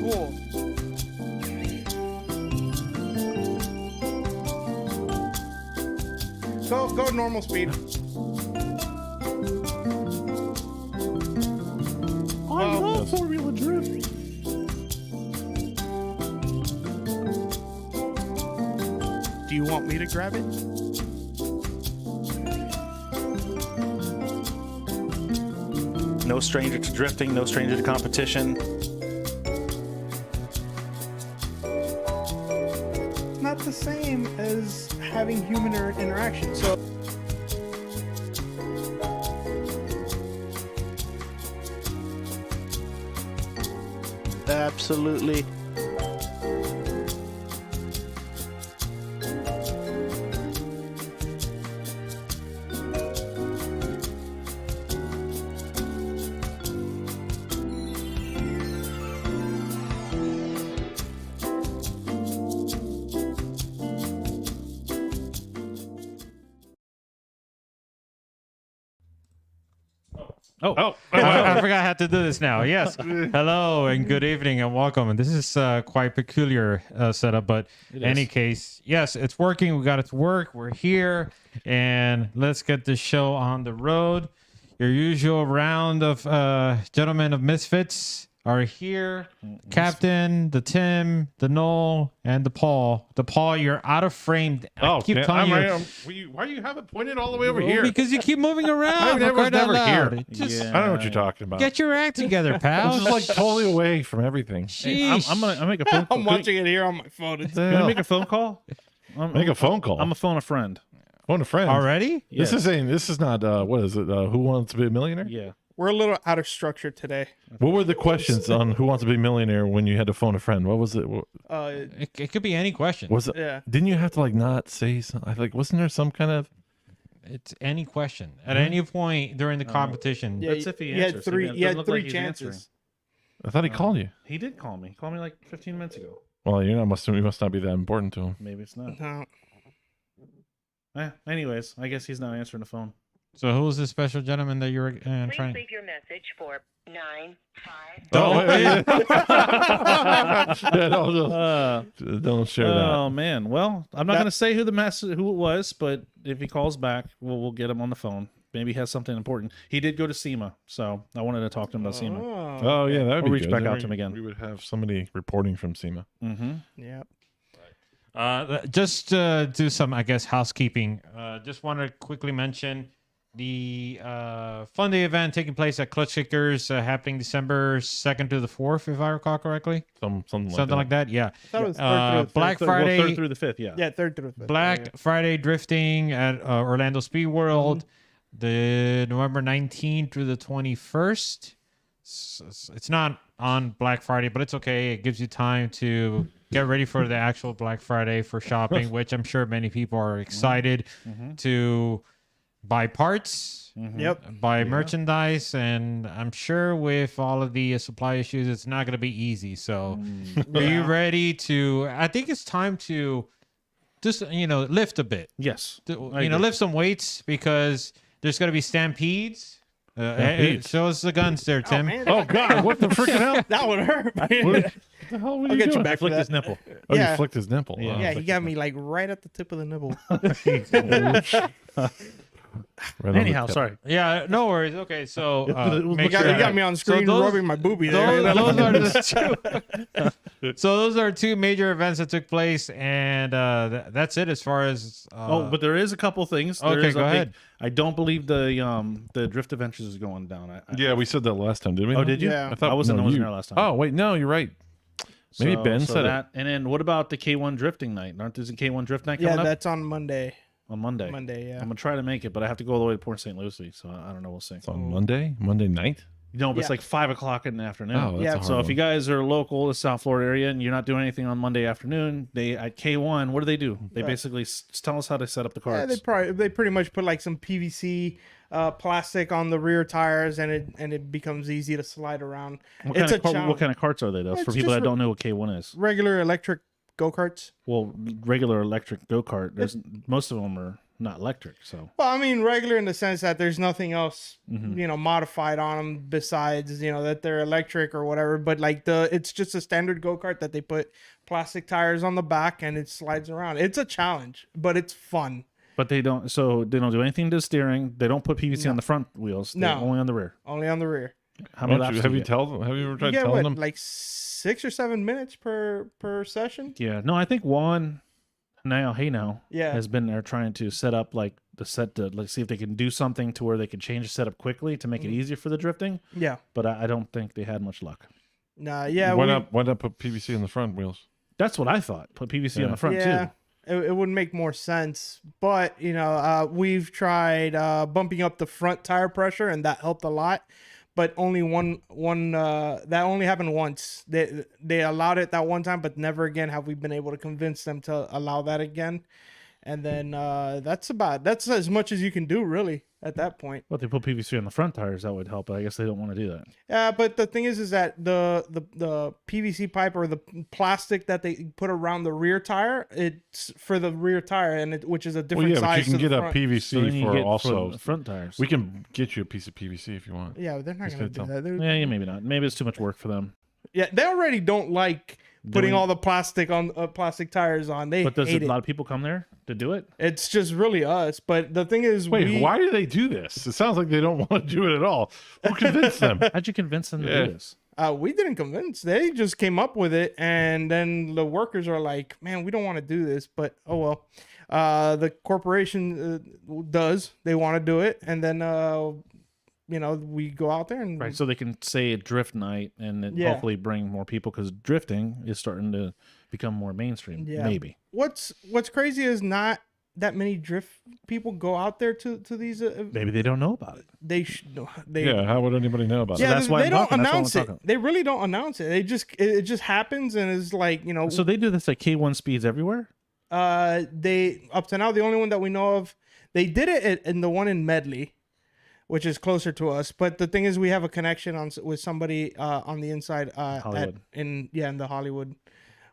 cool. Go normal speed. I love four-wheeler drift. Do you want me to grab it? No stranger to drifting, no stranger to competition. Not the same as having human interaction. So Absolutely. I forgot how to do this now. Yes. Hello and good evening and welcome. And this is quite peculiar setup, but in any case, yes, it's working. We got it to work. We're here and let's get this show on the road. Your usual round of gentlemen of misfits are here. Captain, the Tim, the Noel, and the Paul. The Paul, you're out of frame. I keep telling you. Why do you have it pointed all the way over here? Because you keep moving around. I was never here. Just I don't know what you're talking about. get your act together, pal. I'm just like totally away from everything. Sheesh. I'm gonna make a phone call. I'm watching it here on my phone. It's Can I make a phone call? Make a phone call. I'm gonna phone a friend. Phone a friend. Already? This is not what is it? Who Wants to Be a Millionaire? Yeah. We're a little out of structure today. What were the questions on Who Wants to Be a Millionaire when you had to phone a friend? What was it? It could be any question. Was it? Yeah. Didn't you have to like not say something? Like, wasn't there some kind of? It's any question at any point during the competition. Yeah, That's if he you had answers. three. It You doesn't had look three like he's answering. chances. I thought he called you. He did call me. He called me like 15 minutes ago. Well, you must not be that important to him. Maybe it's not. No. Anyways, I guess he's not answering the phone. So who's the special gentleman that you're Please trying? leave your message for 95. Don't share that. Oh man. Well, I'm not gonna say who it was, but if he calls back, we'll get him on the phone. Maybe he has something important. He did go to SEMA, so I wanted to talk to him about SEMA. Oh yeah, that would We'll be reach good. back Then out to him again. We would have somebody reporting from SEMA. Mm-hmm. Yeah. Just do some, I guess, housekeeping. Just want to quickly mention the Fun Day event taking place at Clutch Kickers, happening December 2nd to the 4th, if I recall correctly. Something Like that. Yeah. I thought it was third through the fifth. Black Friday. Well, 3rd through the 5th. Yeah. Yeah, third through the fifth. Black Friday drifting at Orlando Speed World, the November 19th through the 21st. It's not on Black Friday, but it's okay. It gives you time to get ready for the actual Black Friday for shopping, which I'm sure many people are excited to buy parts, Yep. buy merchandise, and I'm sure with all of the supply issues, it's not going to be easy. So be ready to. I think it's time to just lift a bit. Yes. Lift some weights because there's going to be stampedes. Show us the guns there, Tim. man. Oh God! What the freaking hell? That would hurt. What the hell were I'll you get you doing? back for Flicked that. his nipple. Oh, Yeah. you flicked his nipple. Yeah. Oh, Yeah, it's he like- got me like right at the tip of the nipple. right on the Anyhow, tip. sorry. Yeah, no worries. Okay, so make You sure got me on screen rubbing my boobie there. Those are two major events that took place, and that's it as far as. But there is a couple things. There Okay, is a go big- ahead. I don't believe the Drift Adventures is going down. Yeah, we said that last time, did we? Oh, did you? Yeah. I wasn't you. there last time. Oh wait, no, you're right. Maybe Ben said that. And then what about the K1 drifting night? Aren't there a K1 drift night Yeah, coming up that's on Monday. on Monday? Monday, yeah. I'm gonna try to make it, but I have to go all the way to Port St. Lucie, so I don't know. We'll see. It's on Monday night. But it's Yeah. like 5:00 in the afternoon. Oh, that's Yeah, a hard So if one. you guys are local to South Florida area and you're not doing anything on Monday afternoon, they at K1, what do? They basically tell us how to set up the Yeah, carts. they pretty much put like some PVC plastic on the rear tires, and it becomes easy to slide around. What It's kind, a of challenge. what kind of carts are they though? It's For people just that don't know what K1 is. Regular electric go-karts. Well, regular electric go-kart. Most of them are not electric. So Well, I mean, regular in the sense that there's nothing else, Mhm. modified on them besides, that they're electric or whatever. But like it's just a standard go-kart that they put plastic tires on the back and it slides around. It's a challenge, but it's fun. but they don't do anything to the steering. They don't put PVC on the front wheels. They're No. only on the rear. Only on the rear. How many laps? Have you ever tried You get telling what, them? like 6 or 7 minutes per session? Yeah, no, I think Juan Yeah. has been there trying to set up like let's see if they can do something to where they can change the setup quickly to make it easier for the drifting. Yeah. But I don't think they had much luck. Nah, yeah. Why not put PVC in the front wheels? That's what I thought. Put PVC on Yeah. the front Yeah. too. It would make more sense, but we've tried bumping up the front tire pressure, and that helped a lot. But only one that only happened once. They allowed it that one time, but never again have we been able to convince them to allow that again. And then that's as much as you can do really at that point. Well, if they put PVC on the front tires, that would help. But I guess they don't want to do that. Yeah, but the thing is that the PVC pipe or the plastic that they put around the rear tire, it's for the rear tire, and which is a Well, different yeah, but size. you can to the get a front. So then PVC you for get also. the front tires. We can get you a piece of PVC if you want. Yeah, they're not Just going to gotta do that. Yeah, maybe not. Maybe it's too much work for them. Yeah, they already don't like putting Doing- all the plastic on plastic tires on. They But does hate a it. lot of people come there to do it? It's just really us. But the thing is, Wait, why do they do this? It sounds like they don't want to do it at all. Who convinced them? How'd you convince them to Yeah. do this? We didn't convince. They just came up with it, and then the workers are like, "Man, we don't want to do this." But oh well. The corporation does. They want to do it, and then we go out there and Right, so they can say a drift night and then Yeah. hopefully bring more people because drifting is starting to become more mainstream. Yeah. Maybe. What's crazy is not that many drift people go out there to these. Maybe they don't know about it. They Yeah, how would anybody know about So it? yeah, that's why they I'm don't talking. That's why I'm announce it. talking. They really don't announce it. It just happens and it's like So they do this at K1 speeds everywhere? they up to now the only one that we know of, they did it in the one in Medley, which is closer to us. But the thing is, we have a connection with somebody on the inside Hollywood. in the Hollywood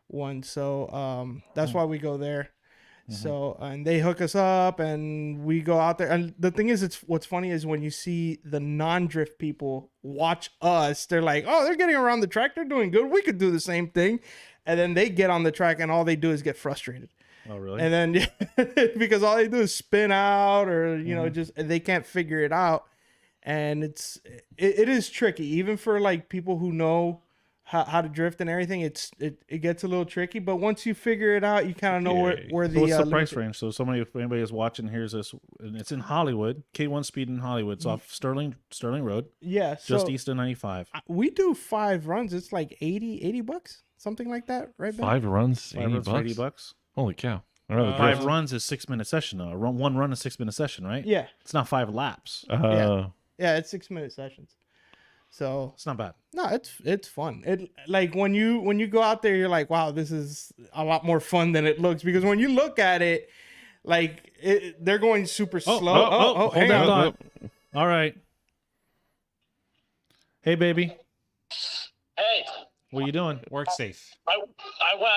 one. So that's why we go there. So and they hook us up and we go out there. And the thing is, what's funny is when you see the non-drift people watch us, they're like, "Oh, they're getting around the track. They're doing good. We could do the same thing." And then they get on the track and all they do is get frustrated. Oh, really? And then because all they do is spin out or just they can't figure it out. And it is tricky even for like people who know how to drift and everything. It gets a little tricky, but once you figure it out, you kind of know where the So what's the limit- price range? So if anybody is watching, here's this, and it's in Hollywood, K1 speed in Hollywood. It's off Sterling Road, Yeah, just so east of 95. we do 5 runs. It's like $80, something like that, right? Ben? 5 runs, 5 $80 runs for $80 bucks. Holy cow! I'd rather 5 drift. runs is 6-minute session though. One run is 6-minute session, right? Yeah, It's not 5 laps. yeah, it's 6-minute sessions. So It's not bad. no, it's fun. It like when you go out there, you're like, wow, this is a lot more fun than it looks. Because when you look at it, like they're going super slow. hold hang that on. thought. All right. Hey, baby. Hey, What are you doing? Work safe. I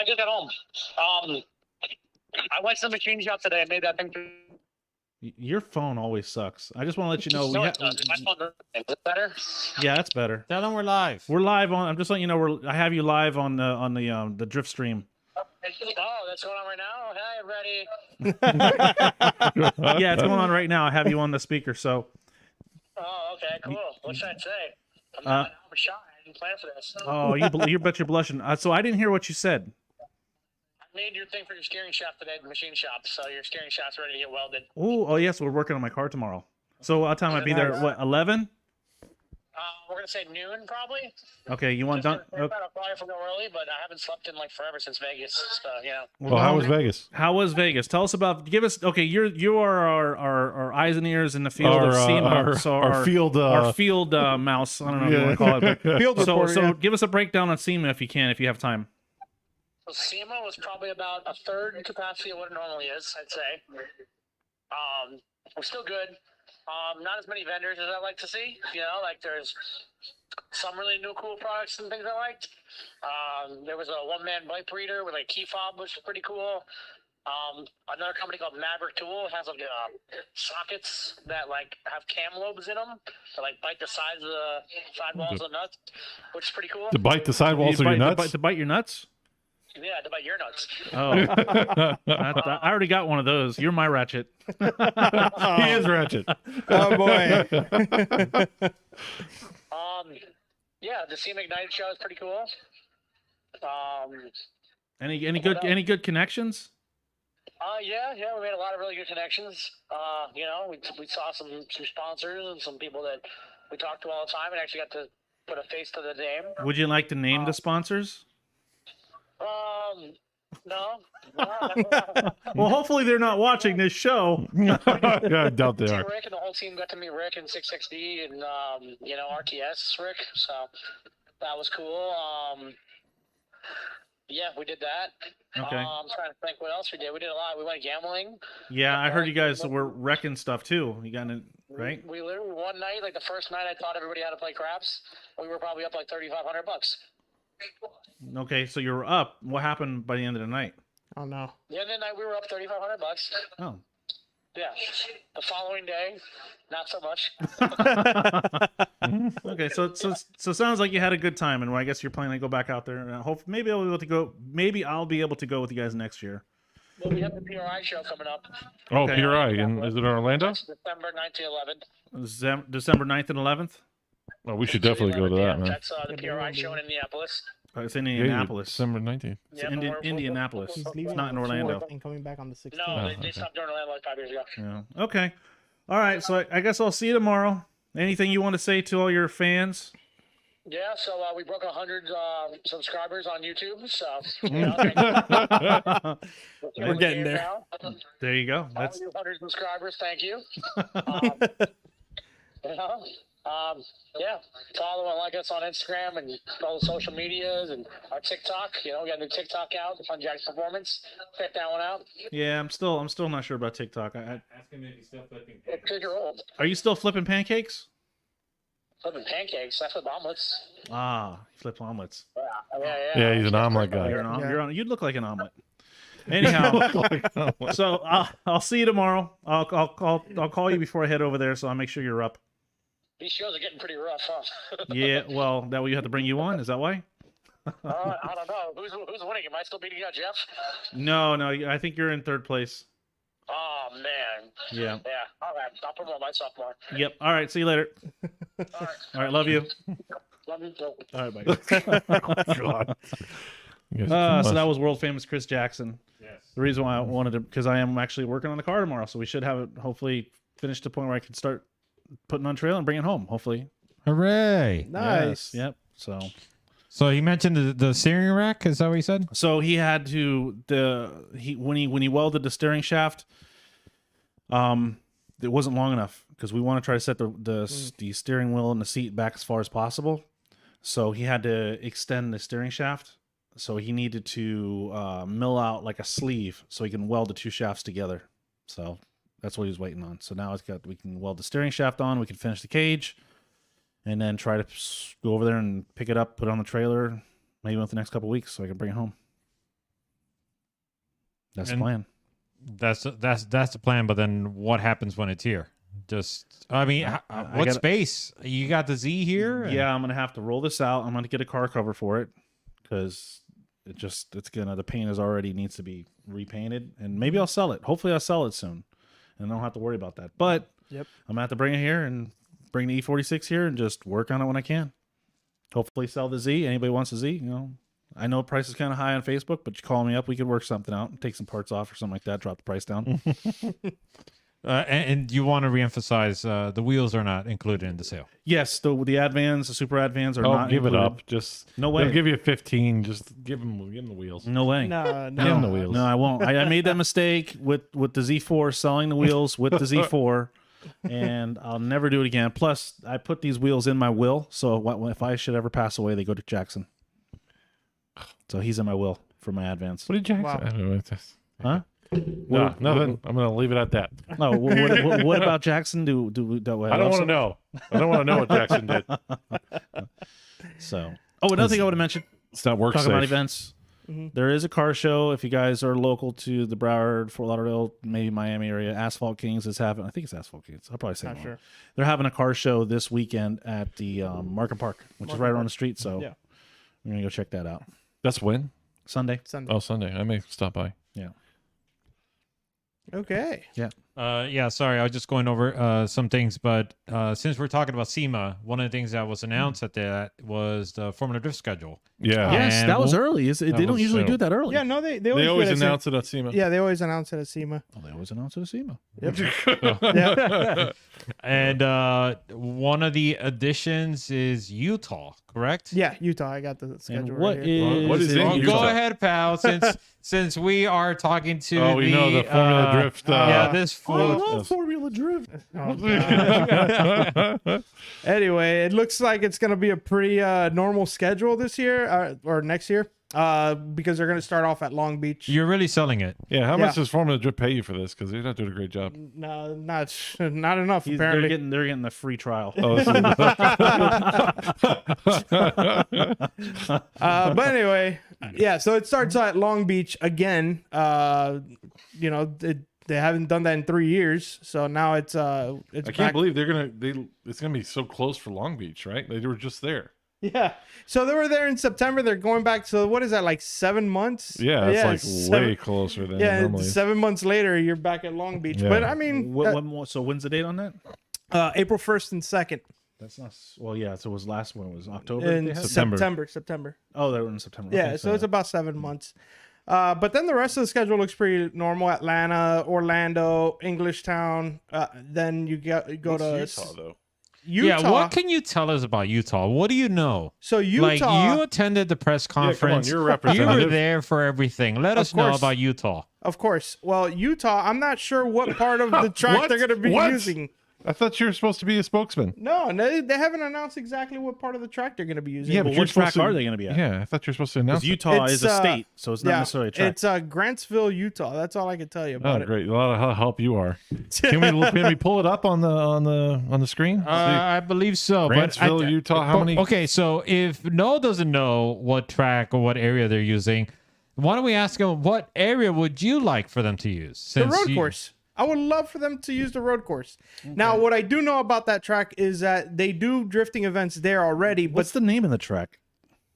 just got home. I went to the machine shop today and made that thing. Your phone always sucks. I just want to let you know. No, it doesn't. My phone doesn't. Is it better? Yeah, that's better. Tell them we're live. We're live on. I'm just letting you know. I have you live on the drift stream. Oh, that's going on right now. Hi, everybody. Yeah, it's going on right now. I have you on the speaker. So, Oh, okay, cool. What should I say? I'm Uh, shy. I didn't plan for this. oh, you bet you're blushing. So I didn't hear what you said. I made your thing for your steering shop today at the machine shop, so your steering shop's ready to get welded. Oh yes, we're working on my car tomorrow. So what time I'd be there? What 11? We're gonna say noon probably. Okay, you want done? I'll probably have to go early, but I haven't slept in like forever since Vegas. So Well, how was Vegas? How was Vegas? Tell us about. Give us. Okay, you are our eyes and ears in the field of SEMA. Our field. Our field mouse. I don't know what you want to call it. But Field reporter, so yeah. give us a breakdown on SEMA if you can, if you have time. So SEMA was probably about a third capacity of what it normally is, I'd say. We're still good. Not as many vendors as I like to see. Like there's some really new cool products and things I liked. There was a one-man bike breeder with a key fob, which was pretty cool. Another company called Maverick Tool has like sockets that like have cam lobes in them to like bite the sides of the sidewalls of the nuts, which is pretty cool. To bite the sidewalls of your nuts? To bite your nuts? Yeah, to bite your nuts. Oh, I already got one of those. You're my ratchet. He is ratchet. Oh boy. Yeah, the SEMA Ignited show is pretty cool. Any good connections? Yeah, we made a lot of really good connections. We saw some sponsors and some people that we talked to all the time, and actually got to put a face to the name. Would you like to name the sponsors? No. Well, hopefully they're not watching this show. Yeah, I doubt they are. Rick and the whole team got to meet Rick and 660 and RTS Rick, so that was cool. Yeah, we did that. Okay. I'm trying to think what else we did. We did a lot. We went gambling. Yeah, I heard you guys were wrecking stuff too. You got it right? We literally one night, like the first night, I taught everybody how to play craps. We were probably up like $3,500. Okay, so you were up. What happened by the end of the night? Oh no. The end of the night, we were up $3,500. Oh. Yeah. The following day, not so much. Okay, so it sounds like you had a good time, and I guess you're planning to go back out there. And hope maybe I'll be able to go. Maybe I'll be able to go with you guys next year. Well, we have the PRI show coming up. Oh, Okay. PRI. And is it in Orlando? That's December 9th to 11th. December 9th and 11th. Oh, we should definitely go to that, man. That's the PRI show in Indianapolis. It's in Indianapolis. December 19th. It's Yeah, in but we're- Indianapolis. He's It's leaving not in on the Orlando. 4th and coming back on the 16th. No, they okay. stopped doing Orlando like 5 years ago. Yeah. Okay. All right. So I guess I'll see you tomorrow. Anything you want to say to all your fans? Yeah, so we broke 100 subscribers on YouTube. So We're getting there. Now. There you go. All That's you 100 subscribers, thank you. Yeah, follow and like us on Instagram and all the social medias and our TikTok. We got a new TikTok out, Fun Jack's Performance. Check that one out. yeah. I'm still not sure about TikTok. Ask him if he's still flipping. It's 'cause you're old. Are you still flipping pancakes? Flipping pancakes. That's with omelets. Ah, you flip omelets. Yeah, he's an omelet guy. You'd look like an omelet. Anyhow, so I'll see you tomorrow. I'll call you before I head over there, so I'll make sure you're up. These shows are getting pretty rough, huh? Yeah, well, that way you have to bring you on. Is that why? I don't know. Who's winning? Am I still beating out Jeff? No, I think you're in third place. Oh, man. Yeah. Yeah. All right. I'll promote myself more. Yep. All right. See you later. All right. Love you. Love you too. All right. Bye. God. You guys are too So that much. was world famous Chris Jackson. Yes. The reason why I wanted to, because I am actually working on the car tomorrow, so we should have it hopefully finished to the point where I can start putting on trailer and bring it home. Hopefully. Hooray! Nice. Yes, yep. So he mentioned the steering rack. Is that what he said? So he had to when he welded the steering shaft, it wasn't long enough because we want to try to set the steering wheel and the seat back as far as possible. So he had to extend the steering shaft. So he needed to mill out like a sleeve so he can weld the two shafts together. So that's what he was waiting on. So now we can weld the steering shaft on. We can finish the cage, and then try to go over there and pick it up, put it on the trailer, maybe within the next couple of weeks, so I can bring it home. That's the And- plan. That's the plan. But then what happens when it's here? What gotta- space? You got the Z here? Yeah, I'm gonna have to roll this out. I'm gonna get a car cover for it because the paint is already needs to be repainted, and maybe I'll sell it. Hopefully, I'll sell it soon, and I don't have to worry about that. But Yep. I'm gonna have to bring it here and bring the E46 here and just work on it when I can. Hopefully, sell the Z. Anybody wants a Z? I know price is kind of high on Facebook, but you call me up, we could work something out, take some parts off or something like that, drop the price down. And you want to reemphasize the wheels are not included in the sale. Yes, the Advans, the Super Advans are Oh, not give included. it up. Just No way. They'll give you 15. Just give them the wheels. No way. No, Give 'em the no. wheels. No, I won't. I made that mistake with the Z4, selling the wheels with the Z4, and I'll never do it again. Plus, I put these wheels in my will, so if I should ever pass away, they go to Jackson. So he's in my will for my Advance. What did Jackson? Wow. I don't know what this. Huh? No, nothing. I'm gonna leave it at that. No. What about Jackson? I don't want to know. I don't want to know what Jackson did. So, another thing I would have mentioned. It's not work Talking about safe. events. There is a car show if you guys are local to the Broward, Fort Lauderdale, maybe Miami area. Asphalt Kings is having. I think it's Asphalt Kings. I'll probably say Not wrong. sure. They're having a car show this weekend at the Market Park, which is right around the street. So Yeah. we're gonna go check that out. That's when? Sunday. Sunday. Oh, Sunday. I may stop by. Yeah. Okay. Yeah, sorry, I was just going over some things, but since we're talking about SEMA, one of the things that was announced at that was the Formula Drift schedule. Yeah. Yeah. Yes, And that was we'll- early. They don't was usually so- do that early. Yeah, no, they They always, always do it at announce it at SEMA. SEMA. Yeah, they always announce it at SEMA. Oh, they always announce it at SEMA. Yeah. And one of the additions is Utah, correct? Yeah, Utah. I got the schedule. And what right here. is, What is it in Well, Utah? go ahead, pal. Since we are talking to Oh, we know the Formula Drift. yeah, this I love full. Formula Drift. Oh, God. Anyway, it looks like it's going to be a pretty normal schedule this year or next year because they're going to start off at Long Beach. You're really selling it. Yeah, how Yeah. much does Formula Drift pay you for this? Because they're not doing a great job. No, not enough, They're apparently. getting the free trial. Oh, this But anyway, yeah, so it starts at Long Beach again. You know, they haven't done that in 3 years, so now it's I back. can't believe it's gonna be so close for Long Beach, right? They were just there. Yeah. So they were there in September. They're going back. So what is that, like 7 months? Yeah, it's like seven- way closer than Yeah, normally. 7 months later, you're back at Long Beach. Yeah. But I mean, So when's the date on that? April 1st and 2nd That's not. Well, yeah. So it was last one. It was October. in they had? September. Oh, they were in September. Yeah, Okay, so it's about 7 months. But then the rest of the schedule looks pretty normal. Atlanta, Orlando, Englishtown. Then you go to Utah though. Utah. Yeah, what can you tell us about Utah? What do you know? So Utah. Like you attended the press come on, conference. you're a You representative. were there for everything. Let us know course. about Utah. Of course. Well, Utah, I'm not sure what part of the track What? they're going to be What? using. I thought you were supposed to be a spokesman. No, they haven't announced exactly what part of the track they're going to be using. Yeah, Well, but you're which track supposed to- are they going to be at? Yeah, I thought you were supposed to announce. Because Utah It's, is a state, so it's not necessarily a track. It's Grantsville, Utah. That's all I can tell you Oh, about it. great! A lot of help you are. Can we pull it up on the screen? I believe so. Grantsville, but Utah. How many? Okay, so if Noah doesn't know what track or what area they're using, why don't we ask him what area would you like for them to use? The Since road you- course. I would love for them to use the road course. Now, what I do know about that track is that they do drifting events there already, but What's the name of the track?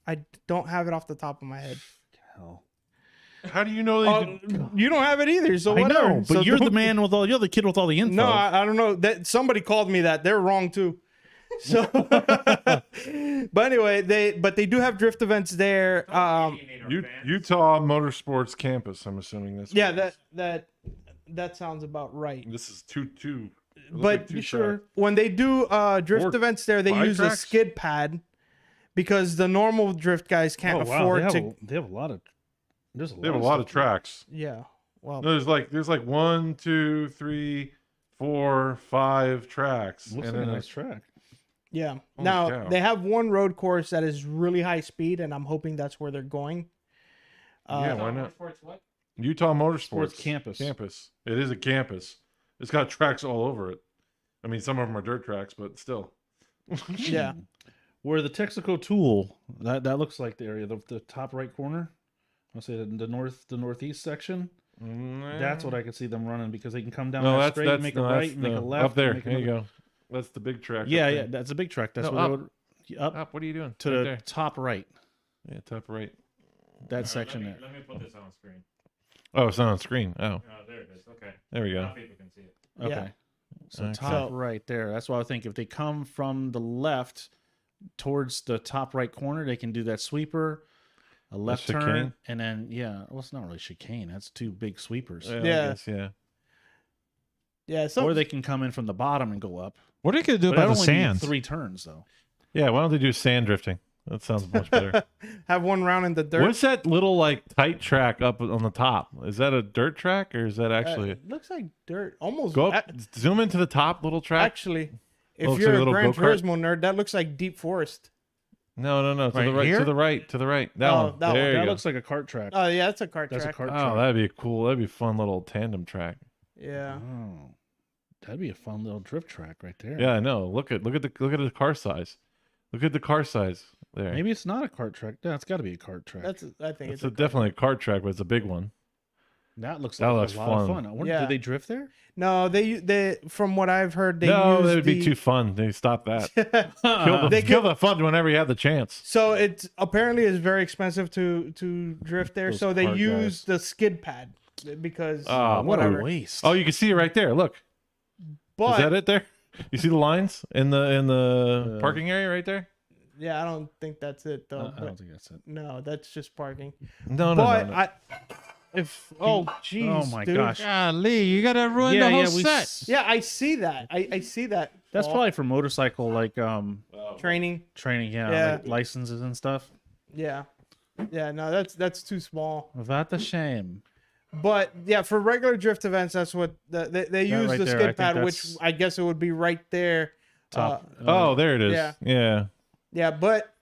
I don't have it off the top of my head. Hell. How do you know they? You don't have it either, so I whatever. know, but So you're the don't- man with all. You're the kid with all the info. No, I don't know. That somebody called me that. They're wrong too. So, but anyway, they do have drift events there. Utah Motorsports Campus. I'm assuming that's. Yeah, that sounds about right. This is two. But sure, when they do drift Or events there, they 5 use tracks? a skid pad because the normal drift guys can't afford to. They have a lot of. There's They have a lot of tracks. Yeah. Well, No, there's like 1, 2, 3, 4, 5 tracks, Looks and like a then nice track. yeah. Holy Now cow. they have one road course that is really high speed, and I'm hoping that's where they're going. yeah, why not? Utah Motorsports Sports Campus. Campus. It is a campus. It's got tracks all over it. I mean, some of them are dirt tracks, but still. Yeah. Where the Texaco Tool, that looks like the area, the top right corner. I'll say the northeast section. That's what I could see them running because they can come down No, that that's straight, make a right, make a left, up there. make There you another- go. That's the big track. Yeah, up yeah, there. that's a big track. That's No, what up. they would up Up. What are you doing? to Right the there. top right. Yeah, top right. That section there. Let me put this on screen. Oh, it's not on screen. Oh, Oh, there it is. Okay. there we go. People can see it. Okay. Yeah. So Okay. top So- right there. That's why I think if they come from the left towards the top right corner, they can do that sweeper, a left turn, chicane? and then well, it's not really chicane. That's two big sweepers. I Yeah. guess, yeah. Yeah. So Or they can come in from the bottom and go up. What are you gonna do But about that the only need sand? 3 turns though. Yeah, why don't they do sand drifting? That sounds much better. have one round in the dirt. What's that little like tight track up on the top? Is that a dirt track or is that actually? It looks like dirt. Almost. Go up, zoom into the top little track. Actually, if Looks you're like a a little Gran go-kart. Turismo nerd, that looks like deep forest. No, to Right the right, here? to the right, to the right. That Oh, one. that one. There That you go. looks like a kart track. Oh yeah, that's a kart That's track. a kart Oh, track. that'd be cool. That'd be a fun little tandem track. Yeah. Oh, that'd be a fun little drift track right there. Yeah, I know. Look at the car size. Look at the car size there. Maybe it's not a kart track. Yeah, it's got to be a kart track. I think It's definitely a kart track, but it's a big one. That looks That like looks a lot of fun. fun. I wonder, Yeah. Do they drift there? No, they from what I've heard, they No, use that would be the- too fun. They stop that. They Kill the fun whenever you have the chance. So it's apparently it's very expensive to drift there. Those So they kart use the skid pad because Oh, What whatever. a waste. Oh, you can see it right there. Look, But is that it there? You see the lines in the parking area right there? yeah, I don't think that's it though. I don't think that's it. No, that's just parking. No, But no. if jeez, Oh my dude. gosh. Golly, you gotta ruin the whole set. Yeah, I see that. I see that. That's Paul. probably for motorcycle training. training, Yeah. like licenses and stuff. Yeah, yeah. No, that's too small. Without the shame. But yeah, for regular drift events, that's what they use right the there, I skid think pad, which that's- I guess it would be right there. Top. Oh, there it is. yeah. Yeah. Yeah, but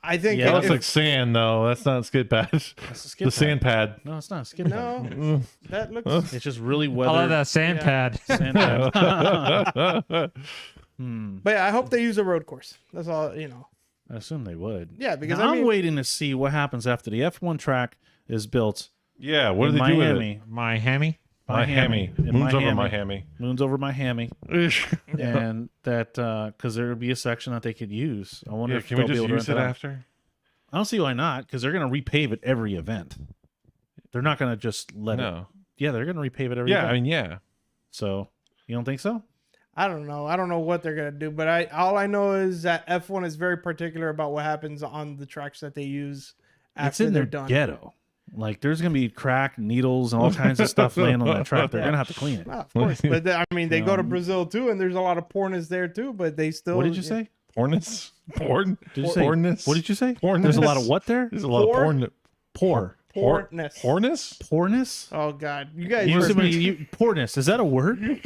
I think Yeah, That if- looks like sand, though. That's not a skid pad. That's a skid The pad. sand pad. No, it's not a skid pad. no, that looks. It's just really I weathered. love that sand Yeah. pad. Sand pad. But yeah, I hope they use a road course. That's all you know. I assume they would. Yeah, because Now, I mean, I'm waiting to see what happens after the F1 track is built Yeah. What in do they do with it? Miami. My hammy. Miami. In Moon's over Miami. Miami. Moon's over Miami. Yeah. And that because there would be a section that they could use. I wonder if Can we they'll be just able to use rent it out. after? I don't see why not, because they're going to repave it every event. They're not going to just let it. No. Yeah, they're going to repave it every Yeah. event. I mean, yeah. So you don't think so? I don't know. I don't know what they're gonna do, but all I know is that F1 is very particular about what happens on the tracks that they use It's after in they're their done. ghetto. Like there's going to be crack, needles, and all kinds of stuff laying on that track. They're going to have to clean it. Ah, of course, but I mean, they go to Um, Brazil too, and there's a lot of pornos there too. But they still. What did you say? Pornus? Porn? Did you say? Pornus? What did you say? Pornus? There's a lot of what there? There's a lot of porn. Poor. Porness. Pornus? Poorness? Oh God, you guys. You, are- poorness. Is that a word?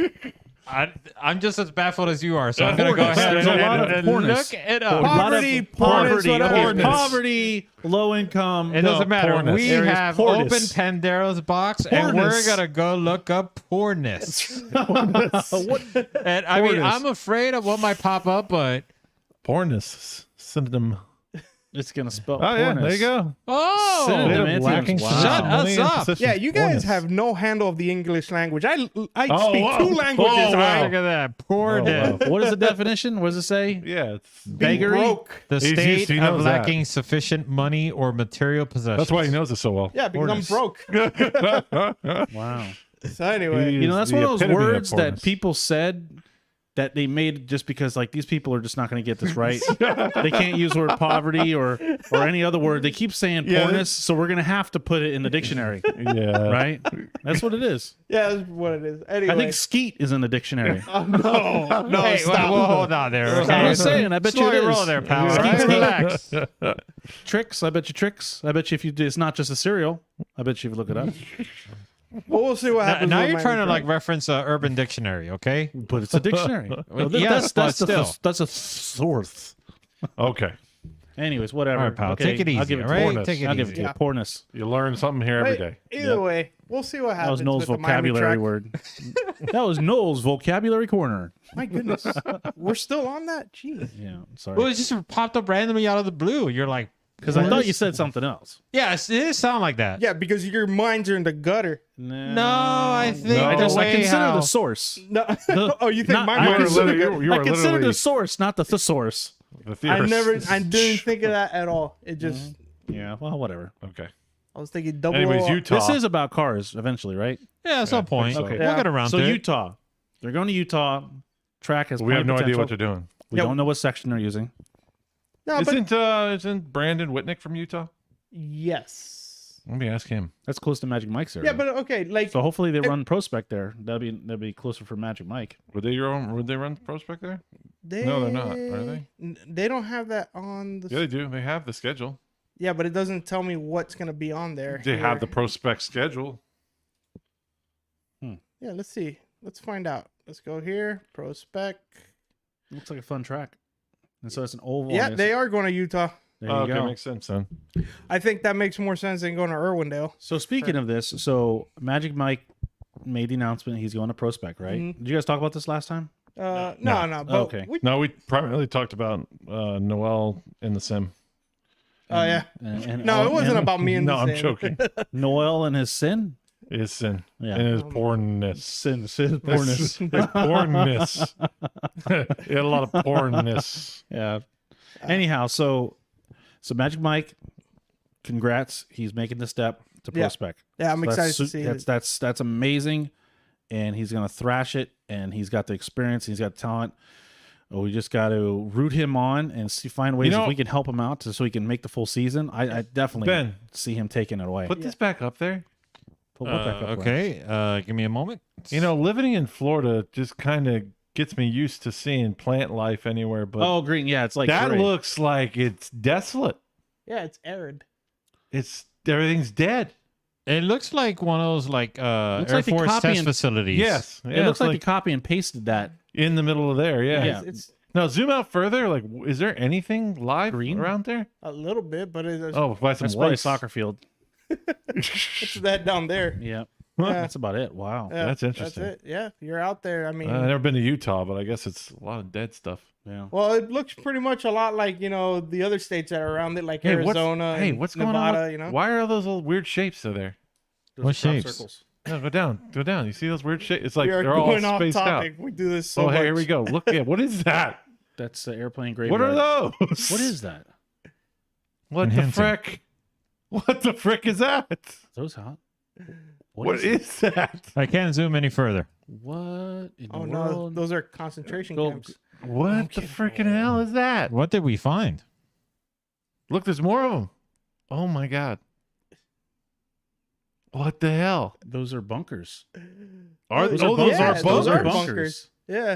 I'm just as baffled as you are, so I'm gonna go Porness. ahead There's a lot of and porness. look it A up. lot of Poverty, poverty, porness, okay, whatever. poverty, low income. It doesn't matter. pornus. We There is have pornus. opened Pandora's box, and we're Pornus. gonna go look up porness. What? And I mean, Pornus. I'm afraid of what might pop up, but Pornus. Synonym. It's gonna spell. Oh, yeah. pornous. There you go. oh, Synonym. Bit of Antonyms. lacking Wow. Shut us up. positions. Yeah, you guys Pornus. have no handle of the English language. I Oh, speak wow. two languages. Oh, all wow. right? look at that porness. wow. What is the definition? What does it say? Yeah. It's, Being Beggary? broke. The He's state used to- he of knows that. lacking sufficient money or material possessions. that's why he knows it so well. Yeah, because Pornus. I'm broke. Wow. So anyway, He- You know, that's the one of those epitome of words that pornus. people said that they made just because like these people are just not going to get this right. They can't use the word poverty or any other word. They keep saying Yeah. pornus, so we're going to have to put it in the dictionary, Yeah. right? That's what it is. yeah, that's what it is. Anyway, I think skeet is in the dictionary. no, Hey, stop. well, hold on there. I'm Okay? just saying. I bet Slow you it your is. roll there, pal. Skeet, all right? skeet. Relax. Tricks. I bet you tricks. I bet you if you do, it's not just a cereal. I bet you if you look it up. Well, we'll see what Now, happens. now with you're my trying to new like track. reference Urban Dictionary, okay? But it's a dictionary. Well, yes, but still. that's a source. Okay. Anyways, whatever. All right, pal. Okay, Take it easy, I'll give it all to right? you. Take it I'll give it easy. to you. Yeah. Pornus. You learn something here every day. Either way, we'll see what That happens. was Noel's with the Miami vocabulary track. word. That was Noel's vocabulary corner. My goodness, we're still on that. Jeez. Yeah, sorry. Well, it just popped up randomly out of the blue. You're like, Because I thought you said something else. yes, it does sound like that. Yeah, because your minds are in the gutter. No, I think No. I the just way consider how the source. No. oh, you think Not- my I You are mind is in the literally, gutter? you I are consider literally the source, not the thesaurus. the I theorist. I didn't think of that at all. It just, Yeah, well, whatever. Okay. I was thinking double. Anyways, Utah. This is about cars eventually, right? yeah, at some point. so. We'll Yeah. get around So to it. Utah. They're going to Utah. Track has we have plenty no of idea what potential. they're doing. We Yeah. don't know what section they're using. No, but Isn't Brandon Whitnick from Utah? yes. Let me ask him. That's close to Magic Mike's area. Yeah, but okay, like so hopefully they run Prospect there. That'd be closer for Magic Mike. Would they run Prospect there? they, No, they're not, are they? They don't have that on the. Yeah, they do. They have the schedule. Yeah, but it doesn't tell me what's gonna be on there. They have here. the Prospect schedule. Yeah, let's see. Let's find out. Let's go here. Prospect. Looks like a fun track. And so it's an oval. Yeah, and it's- they are going to Utah. There Oh, you okay, go. makes sense then. I think that makes more sense than going to Irwindale. So speaking of this, so Magic Mike made the announcement he's going to Prospect, right? Mhm. Did you guys talk about this last time? No. But Okay. No, we primarily talked about Noel in the sim. Oh yeah. And No, it wasn't and about me and No, the I'm Sim. joking. Noel and his sin. His sin Yeah. and his pornness. Sin, His pornness. pornness. He had a lot of pornness. Yeah. Anyhow, so Magic Mike, congrats. He's making the step to pro Yeah. spec. Yeah, I'm So excited to see it. that's amazing, and he's gonna thrash it. And he's got the experience. He's got the talent. We just got to root him on and find ways if we can help him out so he can make the full season. I definitely see him taking it away. Put this back up there. Put what back up, Okay, give me a moment. You know, living in Florida just kind of gets me used to seeing plant life anywhere. But Oh, green. Yeah, it's like that gray. looks like it's desolate. Yeah, it's arid. It's everything's dead. It looks like one of those like Looks Air like the Force copy test and- facilities. Yes, It looks like they copy and pasted that. in the middle of there. Yeah. Yeah. It's Now zoom out further. Like, is there anything live Green? around there? a little bit, but it's Oh, by some That's probably a lakes. soccer field. it's that down there. Yeah. Yeah. That's about it. Wow. Yeah, That's interesting. That's it. Yeah, you're out there. I mean, I've never been to Utah, but I guess it's a lot of dead stuff. Yeah. well, it looks pretty much a lot like the other states that are around it, like Hey, Arizona. Hey, and what's Nevada, going on? You know, Why are all those little weird shapes there? Those What are crop shapes? circles. No, go down. Go down. You see those weird shapes? It's like we are they're all going off spaced topic. out. We do this so Oh, much. hey, here we go. Look at what is that? That's the airplane graveyard. What are those? What is that? What the Enhancing. frick? What the frick is that? Are those hot? What is that? I can't zoom any further. What in Oh the no, world? those are concentration Go- camps. What the frickin' hell is that? What did we find? Look, there's more of them. Oh my god. What the hell? Those are bunkers. Are Those oh, are those bunkers. are Those are bunkers. bunkers. Yeah.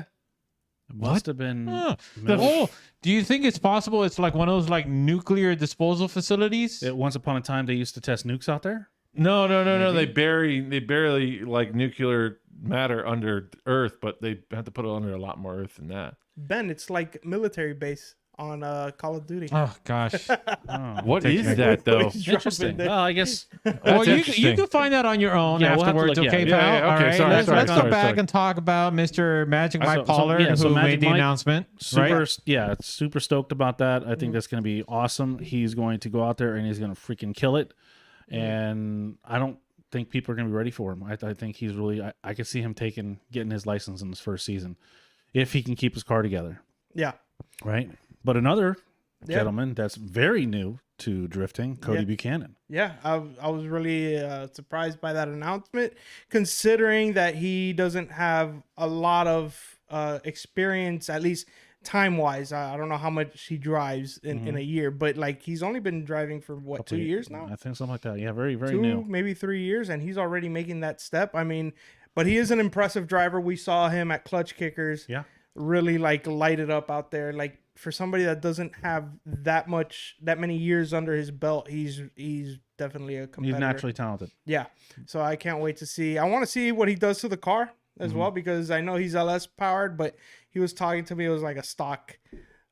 It must have been. Huh. middle- Oh, do you think it's possible it's like one of those like nuclear disposal facilities? Once upon a time, they used to test nukes out there. No. They bury like nuclear matter under earth, but they have to put it under a lot more earth than that. Ben, it's like military base on Call of Duty. Oh gosh. Oh. What is that though? Please drop Interesting. in there. Well, I guess. Well, you interesting. can find that on your own Yeah, we'll have to afterwards, look- yeah. okay, Yeah, pal? yeah, All okay, right, sorry, let's sorry, go back sorry. and talk about Mr. Magic Mike So Pollard, so who Magic made the Mike, announcement. Super, Right? yeah, super stoked about that. I think that's going to be awesome. He's going to go out there and he's going to freaking kill it. And I don't think people are going to be ready for him. I think he's really. I could see him getting his license in his first season, if he can keep his car together. Yeah. Right. But another Yeah. gentleman that's very new to drifting, Cody Yeah. Buchanan. Yeah, I was really surprised by that announcement, considering that he doesn't have a lot of experience, at least time wise. I don't know how much he drives in a year, but like he's only been driving for what, 2 years now? I think something like that. Yeah, very, very 2, new. maybe 3 years, and he's already making that step. I mean, but he is an impressive driver. We saw him at Clutch Kickers. Yeah. Really like light it up out there. Like for somebody that doesn't have that many years under his belt, he's definitely a competitor. He's naturally talented. Yeah. So I can't wait to see. I want to see what he does to the car as well, because I know he's LS powered, but he was talking to me. It was like a stock.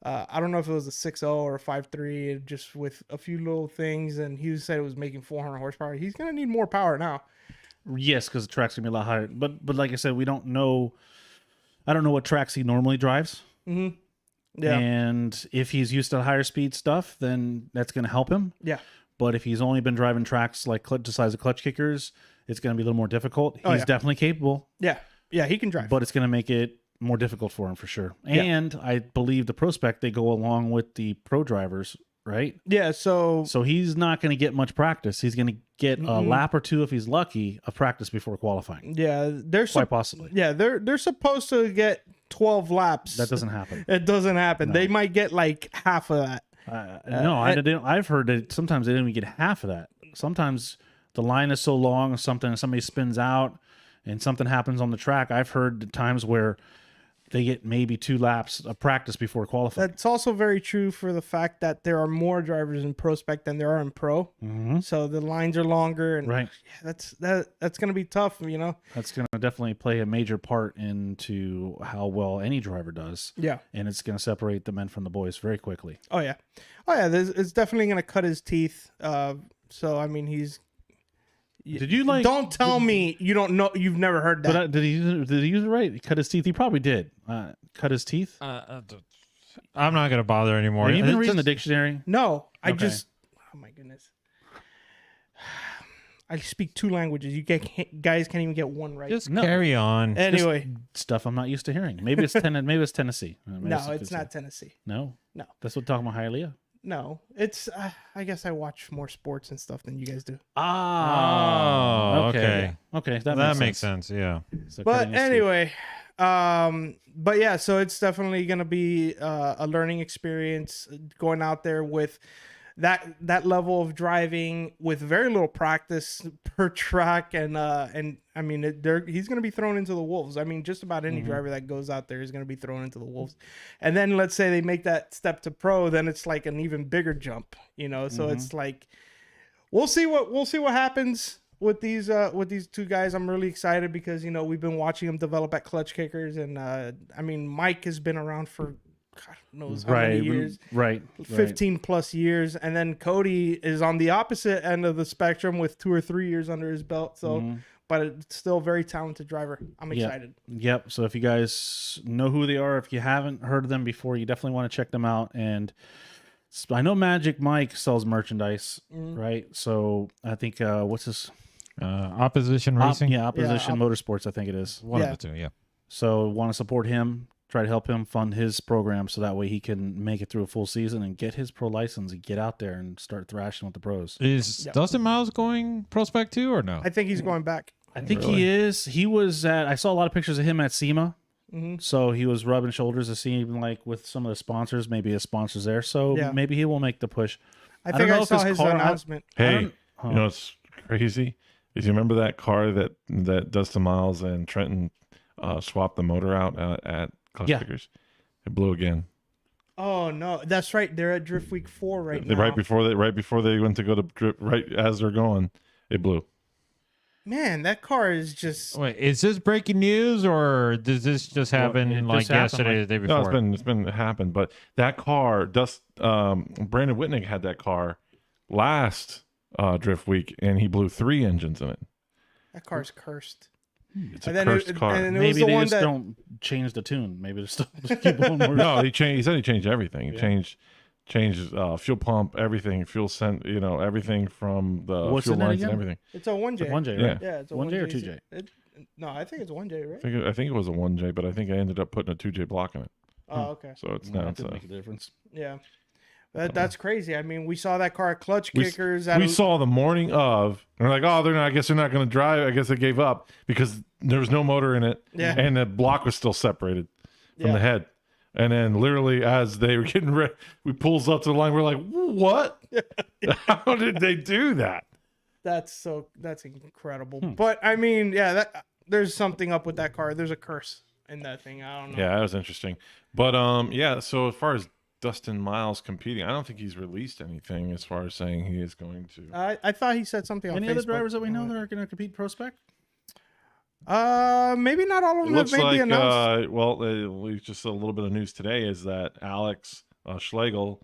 I don't know if it was a 6.0 or a 5.3, just with a few little things. And he said it was making 400 horsepower. He's going to need more power now. Yes, because the track's gonna be a lot higher. But like I said, we don't know. I don't know what tracks he normally drives. Mm-hmm. Yeah. And if he's used to higher speed stuff, then that's gonna help him. Yeah. But if he's only been driving tracks like the size of Clutch Kickers, it's gonna be a little more difficult. He's Oh, yeah. definitely capable, Yeah. Yeah. He can drive. but it's gonna make it more difficult for him for sure. Yeah. And I believe the pro spec they go along with the pro drivers, right? yeah. So So he's not going to get much practice. He's going to get a lap or two if he's lucky of practice before qualifying. yeah, they're Quite possibly. yeah, they're supposed to get 12 laps. That doesn't happen. It doesn't happen. They might get like half of that. No, I've heard that sometimes they don't even get half of that. Sometimes the line is so long or somebody spins out and something happens on the track. I've heard times where they get maybe 2 laps of practice before qualifying. That's also very true for the fact that there are more drivers in pro spec than there are in pro. Mhm. So the lines are longer, and Right. yeah, that's going to be tough, you know. That's going to definitely play a major part into how well any driver does. Yeah. And it's going to separate the men from the boys very quickly. Oh yeah. It's definitely going to cut his teeth. So I mean, Did you like? Don't tell me you don't know. You've never heard that. Did he use it right? He cut his teeth. He probably did. Cut his teeth. I'm not gonna bother anymore. Have you been It's reading the just- dictionary? No, I Okay. just. Oh my goodness. I speak 2 languages. You guys can't even get one right. Just No. carry on. Anyway, Stuff I'm not used to hearing. Maybe it's maybe it's Tennessee. Maybe no, a it's good not state. Tennessee. No, No. That's what talking about Hialeah. No, it's. I guess I watch more sports and stuff than you guys do. Oh, okay. Okay, That makes sense. Yeah. So But cutting his teeth. anyway, but yeah, so it's definitely gonna be a learning experience going out there with that level of driving with very little practice per track, and I mean he's gonna be thrown into the wolves. I mean, just about any driver that goes out there is gonna be thrown into the wolves. And then let's say they make that step to pro, then it's like an even bigger jump, you know. So it's like we'll see what happens with these 2 guys. I'm really excited because we've been watching them develop at Clutch Kickers, and I mean Mike has been around for God knows how many years, right, 15 plus years, and then Cody is on the opposite end of the spectrum with 2 or 3 years under his belt. So, but it's still a very talented driver. I'm excited. Yep. So if you guys know who they are, if you haven't heard of them before, you definitely want to check them out. And I know Magic Mike sells merchandise, right? So I think what's his Opposition Racing. Opposition Motorsports, I think it is. One Yeah. of the 2. Yeah. So want to support him, try to help him fund his program so that way he can make it through a full season and get his pro license and get out there and start thrashing with the pros. Is Dustin Miles going prospect too or no? I think he's going back. I think he is. He was I saw a lot of pictures of him at SEMA. So he was rubbing shoulders to see like with some of the sponsors, maybe his sponsors there. So Yeah. maybe he will make the push. I don't think know I if saw his his car- announcement. Hey, you know what's crazy? Is you remember that car that Dustin Miles and Trenton swapped the motor out at Clutch Yeah. Kickers? It blew again. Oh no, that's right. They're at Drift Week 4 right now. Right before they went to go to drip, right as they're going, it blew. Man, that car is just. Wait, is this breaking news or does this just happen it like just happened, yesterday, like- the day No, before? it's been happened. But that car, Brandon Whitnick had that car last Drift Week, and he blew 3 engines in it. That car's cursed. It's a And then cursed car. and it was Maybe the they one just that. don't change the tune. Maybe they're still just keep on more. No, he changed. He said he changed everything. He changed fuel pump, everything, fuel scent. Everything from the What's fuel in it lines again? and everything. It's a 1J. It's a 1J, Yeah. right? Yeah, it's a 1J or 1J. 2J? No, I think it's 1J, right? I think it was a 1J, but I think I ended up putting a 2J block in it. Oh, okay. So it's No, now that it's didn't make a difference. Yeah. That's crazy. I mean, we saw that car at Clutch we, Kickers. we saw the morning of, and we're like, oh, they're not. I guess they're not going to drive. I guess they gave up because there was no motor in it, Yeah. and the block was still separated from Yeah. the head. And then, literally, as they were getting ready, we pulls up to the line. We're like, what? How did they do that? That's incredible. But I mean, yeah, there's something up with that car. There's a curse in that thing. I don't know. Yeah, that was interesting. But yeah, so as far as Dustin Miles competing, I don't think he's released anything as far as saying he is going to. I thought he said something on Any Facebook. other drivers that we know that are going to compete pro spec? Maybe not all of It them have looks made the like, announcement. just a little bit of news today is that Alex Schlegel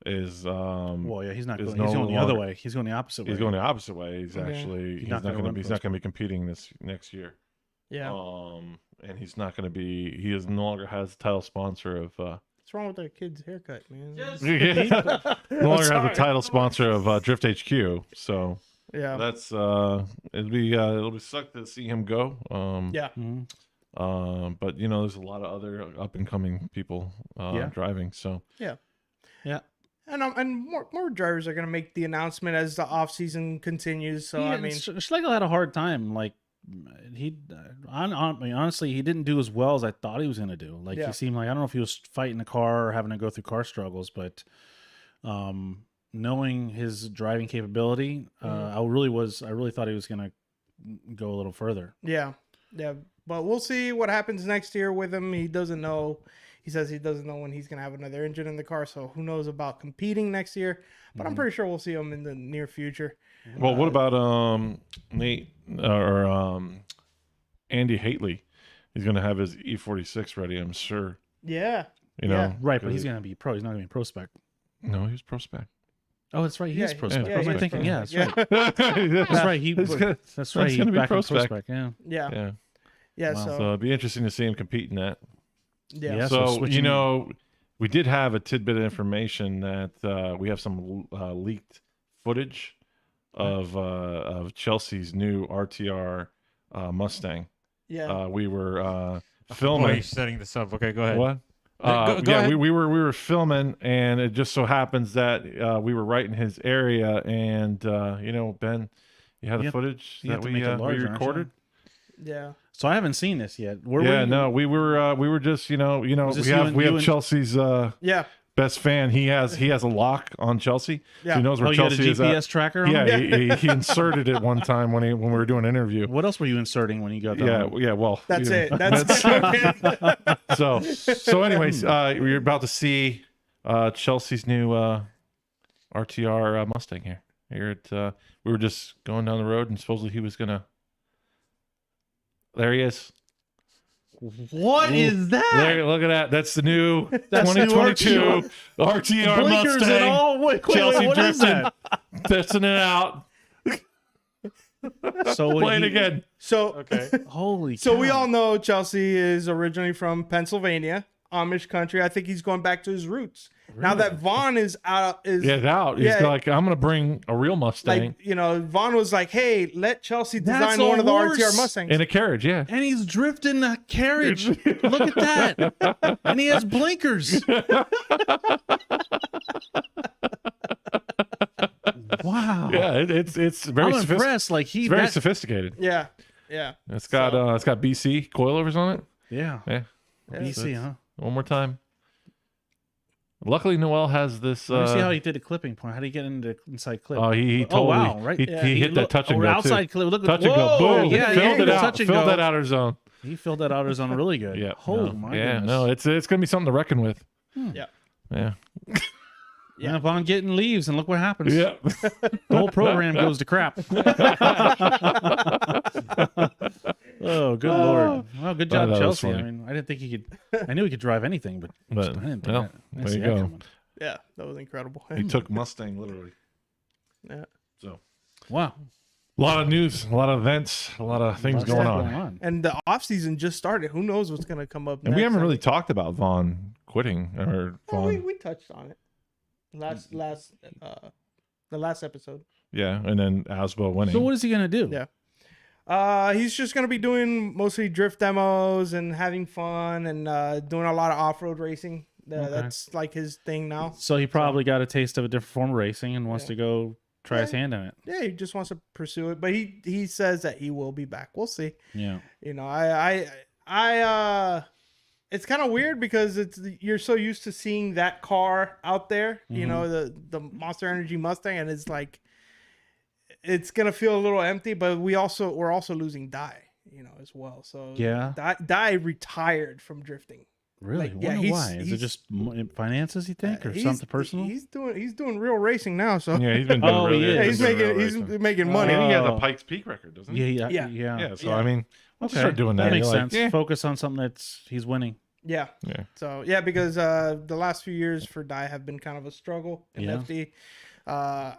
is. Well, yeah, he's not is going. no He's going the other longer- way. He's going the opposite way. He's going the opposite way. He's Yeah. actually he's not not gonna going to run be. He's pro not going to be competing this next year. Yeah. And he's not going to be. He is no longer has the title sponsor of. What's wrong with that kid's haircut, man? no longer has the title sponsor of Drift HQ. So Yeah. that's it'll be suck to see him go. Yeah. Mhm. But there's a lot of other up and coming people driving. So Yeah. And more drivers are going to make the announcement as the off season continues. So I mean, Schlegel had a hard time. Like honestly, he didn't do as well as I thought he was going to do. Like Yeah. he seemed like, I don't know if he was fighting the car or having to go through car struggles, but knowing his driving capability, I really thought he was going to go a little further. yeah. But we'll see what happens next year with him. He doesn't know. He says he doesn't know when he's going to have another engine in the car. So who knows about competing next year? But I'm pretty sure we'll see him in the near future. well, what about Nate or Andy Haitley? He's going to have his E46 ready, I'm sure. Yeah. You know, Yeah. Right, but he's going to be pro. He's not going to be pro spec. No, he was pro spec. Oh, that's right. He is Yeah, prospect. yeah, What am I he's thinking? Yeah, that's right. that's That's right. That's That's right. He's gonna be back in prospect. prospect. Yeah. Yeah. Yeah. Wow. So it'd be interesting to see him compete in that. Yeah. Yeah. So So, switching- we did have a tidbit of information that we have some leaked footage of Chelsea's new RTR Mustang. Yeah. We were Oh, filming. he's setting this up. Okay, go ahead. What? Go Yeah, ahead. we were filming, and it just so happens that we were right in his area, and Ben, you have the You have- footage you have that to we make it larger, we aren't you? recorded. Yeah. So I haven't seen this yet. Where Yeah, were you? no, we were just Was this we you have and- we you have and- Chelsea's Yeah. best fan. He has a lock on Chelsea. Yeah. So he knows where Oh, you had a Chelsea is GPS at. tracker on? Yeah, he inserted it one time when we were doing an interview. What else were you inserting when you got that? Yeah, on? yeah. Well, That's you know, it. That's it. So anyways, we're about to see Chelsea's new RTR Mustang here at we were just going down the road, and supposedly he was gonna, there he is. What is that? There, look at that. That's the new That's the new 2022 RTR Blinkers and Mustang. all. Wait, Chelsea what is drifting, that? testing it out, So playing again. So Okay. Holy. So we cow. all know Chelsea is originally from Pennsylvania, Amish country. I think he's going back to his roots. Now that Vaughn is out, Yeah, it's out. He's Yeah. like, I'm gonna bring a real Mustang like Vaughn was like, "Hey, let Chelsea That's design a one of the horse. RTR Mustangs." in a carriage. Yeah. And he's drifting a carriage. Look at that. And he has blinkers. Wow. Yeah, it's very I'm impressed. Like it's very sophisticated. yeah, It's got BC coilovers on it. Yeah. Yeah. BC, huh? One more time. Luckily, Noel has this. Let me see how he did a clipping point. How did he get into inside clip? Oh, he totally. wow, right? He, Yeah. he hit that Look- touch and oh, go outside too. clip. Look at Touch and whoa, go. Boom. Yeah, Filled yeah, it out. touch and Filled go. that outer zone. He filled that outer zone really good. Yeah. Oh no, my yeah. goodness. No, it's gonna be something to reckon with. Yeah. Yeah. Yeah. And Vaughn getting leaves, and look what happens. Yeah. The whole program goes to crap. Oh, good lord! Well, good job, that was Chelsea. I funny. mean, I didn't think he could. I knew he could drive anything, but I But didn't think well, that. I didn't there see you that go. coming. Yeah, that was incredible. He took Mustang literally. Yeah. So Wow, a lot of news, a lot of events, a lot of things Lots going of on. And the off season just started. Who knows what's gonna come up And next? we haven't really talked about Vaughn quitting or Well, Vaughn. we touched on it the last episode. Yeah, and then Asbo winning. So what is he gonna do? Yeah. He's just gonna be doing mostly drift demos and having fun and doing a lot of off-road racing. That's like his thing now. So he probably got a taste of a different form of racing and wants Yeah. to go try his Yeah. hand in it. Yeah, he just wants to pursue it, but he says that he will be back. We'll see. Yeah. You know, it's kind of weird because you're so used to seeing that car out there, you know, the Monster Energy Mustang, and it's like it's gonna feel a little empty. But we're also losing Dai, you know, as well. So Yeah. Dai retired from drifting. Really? Like, yeah, Wonder he's- why? Is it he's- just finances, you think, or He's- something personal? He's doing real racing now. So Yeah, he's been doing Oh, really he good. is. he's doing real making racing. money. Maybe he has a Oh. Pikes Peak record, doesn't he? Yeah. Yeah. Yeah. So Yeah. I mean, once you Okay. start doing That that, makes you're like, sense. yeah. Focus on something that's he's winning. Yeah. Yeah. So yeah, because the last few years for Dai have been kind of a struggle in Yeah. FD. I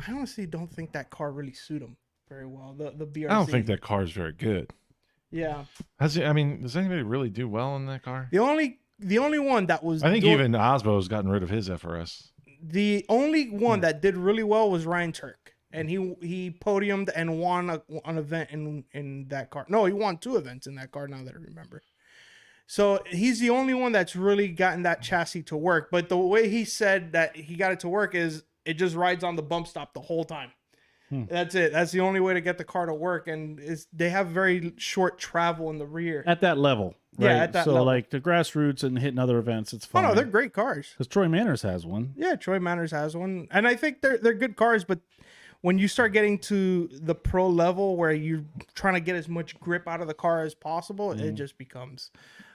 honestly don't think that car really suit him very well. The BRC. I don't think that car is very good. Yeah. Does anybody really do well in that car? The only one that was I think even Osbo has gotten rid of his FRS. the only one that did really well was Ryan Turk, and he podiumed and won an event in that car. No, he won 2 events in that car. Now that I remember. So he's the only one that's really gotten that chassis to work. But the way he said that he got it to work is it just rides on the bump stop the whole time. That's it. That's the only way to get the car to work. And they have very short travel in the rear. At that level. Yeah, right? at that so level. like the grassroots and hitting other events, it's Oh fine. no, they're great cars. Because Troy Manners has one. Yeah, Troy Manners has one, and I think they're good cars. But when you start getting to the pro level, where you're trying to get as much grip out of the car as possible, it just becomes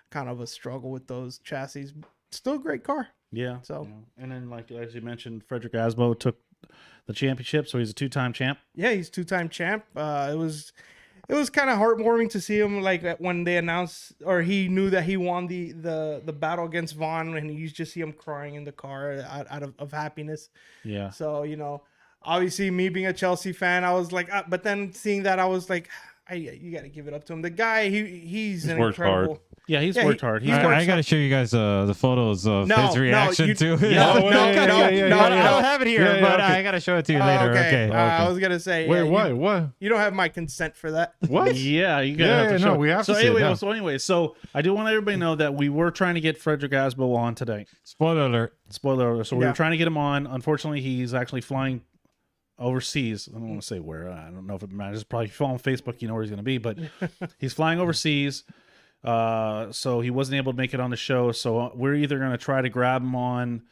kind of a struggle with those chassis. Still a great car. Yeah. So- yeah. And then like as you mentioned, Frederick Asbo took the championship, so he's a 2-time champ. Yeah, he's 2-time champ. It was it was kind of heartwarming to see him like when they announced or he knew that he won the battle against Vaughn, and you just see him crying in the car out of happiness. Yeah. So obviously me being a Chelsea fan, I was like, but then seeing that, I was like, you got to give it up to him. The guy, he's an worked incredible. hard. Yeah, he's worked hard. I got to show you guys the photos of his reaction to it. No, I don't have it here, but I got to show it to you later. Okay. I was gonna say. Wait, what? You don't have my consent for that. What? Yeah, you gotta have to show. We have to. So I do want everybody to know that we were trying to get Frederick Asbo on today. Spoiler alert. So we were trying to get him on. Unfortunately, he's actually flying overseas. I don't want to say where. I don't know if it matters. Probably if you follow on Facebook, you know where he's going to be. But he's flying overseas. So he wasn't able to make it on the show. So we're either going to try to grab him on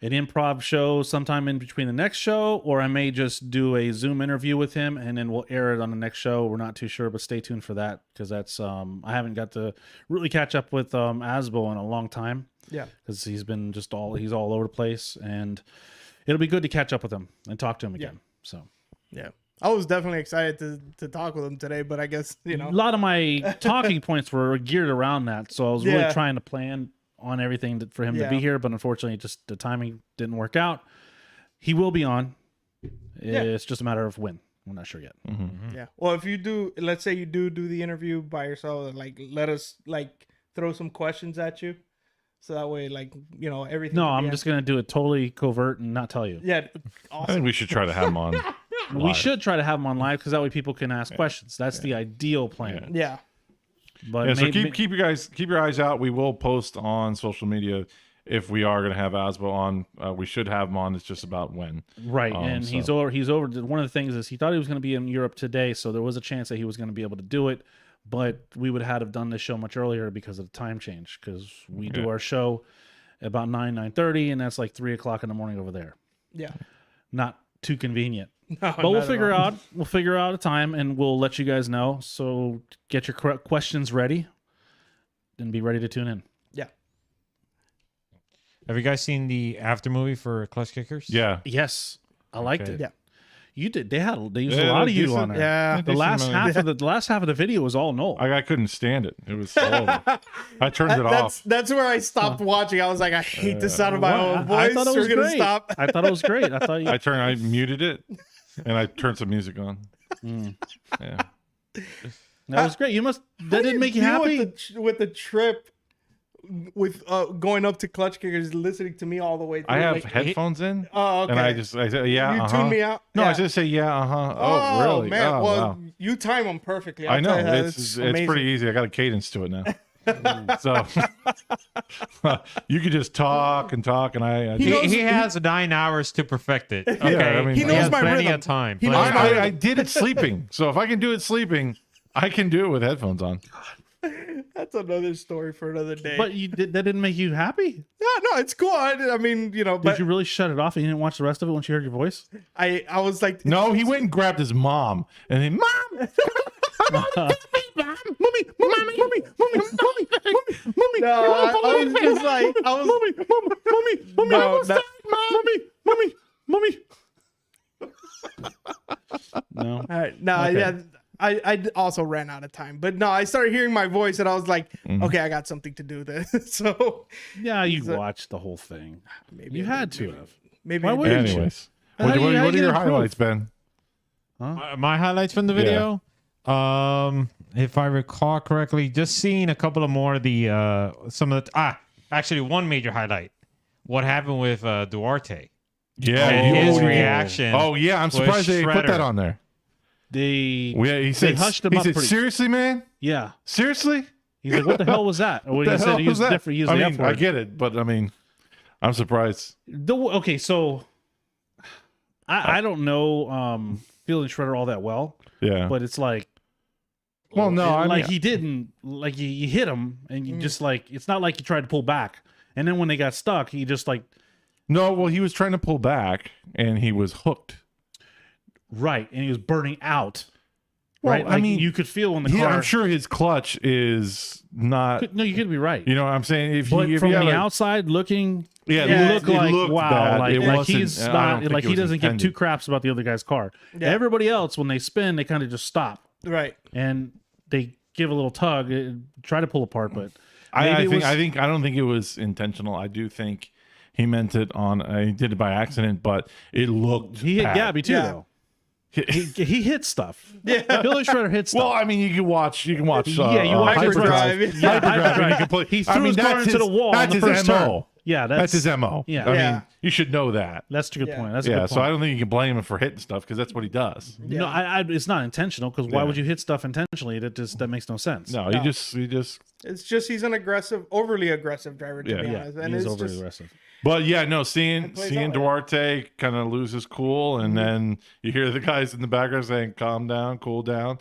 an improv show sometime in between the next show, or I may just do a Zoom interview with him and then we'll air it on the next show. We're not too sure, but stay tuned for that, because that's I haven't got to really catch up with Asbo in a long time. Yeah, because he's been he's all over the place, and it'll be good to catch up with him and talk to him again. So yeah. I was definitely excited to talk with him today, but I guess, a lot of my talking points were geared around that. So I was really trying to plan on everything for him to be here, but unfortunately just the timing didn't work out. He will be on. It's just a matter of when. We're not sure yet. Mm-hmm. Yeah. Well, if you do, let's say you do the interview by yourself, like let us throw some questions at you. So that way, everything. No, I'm just going to do it totally covert and not tell you. Yeah. Awesome. I think we should try to have him on. We should try to have him on live, because that way people can ask questions. That's the ideal plan. Yeah. But so keep your eyes out. We will post on social media if we are going to have Asbo on. We should have him on. It's just about when. Right, and he's over. One of the things is he thought he was going to be in Europe today, so there was a chance that he was going to be able to do it. But we would have done this show much earlier because of the time change. Because we do our show about 9:30, and that's like 3 o'clock in the morning over there. Yeah. Not too convenient. No, but we'll figure out a time, and we'll let you guys know. So get your questions ready and be ready to tune in. Yeah. Have you guys seen the after movie for Clutch Kickers? Yeah. Yes, I liked it. Yeah. You did. They used a lot of you on there. Yeah. The last half of the video was all Noel. I couldn't stand it. It was horrible. I turned it off. That's where I stopped watching. I was like, I hate the sound of my own voice. I thought it was great. Stop. I thought it was great. I muted it, and I turned some music on. Yeah. That was great. That didn't make you happy? With the trip, with going up to Clutch Kickers, listening to me all the way through. I have headphones in. Oh, okay. And I said, yeah. You tune me out? No, Yeah. I just say, yeah, Oh, really? man. Oh, well, wow. you time them perfectly. I know. It's pretty easy. I got a cadence to it now. So you could just talk, and he has 9 hours to perfect it. Okay, I mean, he knows has my plenty rhythm. of time. I did it sleeping. So if I can do it sleeping, I can do it with headphones on. That's another story for another day. But that didn't make you happy? No, it's cool. I mean, but did you really shut it off and you didn't watch the rest of it once you heard your voice? I was like, no, he went and grabbed his mom, and then Mom. Mommy. No, I was just like, Mommy. No. All right, no, Okay. yeah. I also ran out of time, but no, I started hearing my voice and I was like, okay, I got something to do then. So Yeah, you watched the whole thing. maybe You I had did, to have. Maybe Why I wouldn't did. you? Anyways, How what do you are your get highlights, Ben? My highlights from the video. If I recall correctly, just seeing a couple of more of the actually one major highlight. What happened with Duarte? Yeah, And his reaction. Oh yeah, I'm surprised they put Shredder. that on there. He said, hushed him up pretty. Seriously, man? Yeah. Seriously? He's like, what the hell was that? Or The he hell said he was used that? different. He used I the mean, F word. I get it, but I mean, I'm surprised. Okay, so I don't know Field and Shredder all that well, Yeah. but it's like, Well, no, I mean, he didn't, like you hit him and you just like, it's not like you tried to pull back. And then when they got stuck, he just like, no, well, he was trying to pull back and he was hooked. right. And he was burning out. Well, Right. I Like, mean, you could feel in the car. I'm sure his clutch is not, No, you could be right. you know what I'm saying? If But you from have the a- outside looking, yeah, you look like, wow, bad. like wasn't- he's I don't not, think like it he was doesn't give two intended. craps about the other guy's car. Yeah. Everybody else, when they spin, they kind of just stop. Right. and they give a little tug, try to pull apart, but I maybe don't think it was intentional. I do think he meant it he did it by accident, but it looked he hit bad. Gabby too Yeah. though. He hit stuff. Yeah, Billy Shredder hit stuff. Well, I mean, you can watch. Yeah, you watch Hyperdrive. Hyperdrive. Yeah, Hyperdrive. You can play. He threw his car into the wall on That's the his first MO. turn. Yeah, That's his MO. Yeah. I Yeah. mean, you should know that. That's a good Yeah. point. That's a Yeah, good so point. I don't think you can blame him for hitting stuff because that's what he does. No, it's not intentional because why Yeah. would you hit stuff intentionally? That makes no sense. No, No. he just. It's just he's an overly aggressive driver to be Yeah. honest, and He's it's overly just aggressive. But yeah, no, seeing plays out like Duarte kind of lose his cool, and then you hear the guys in the background saying, "Calm down, cool down."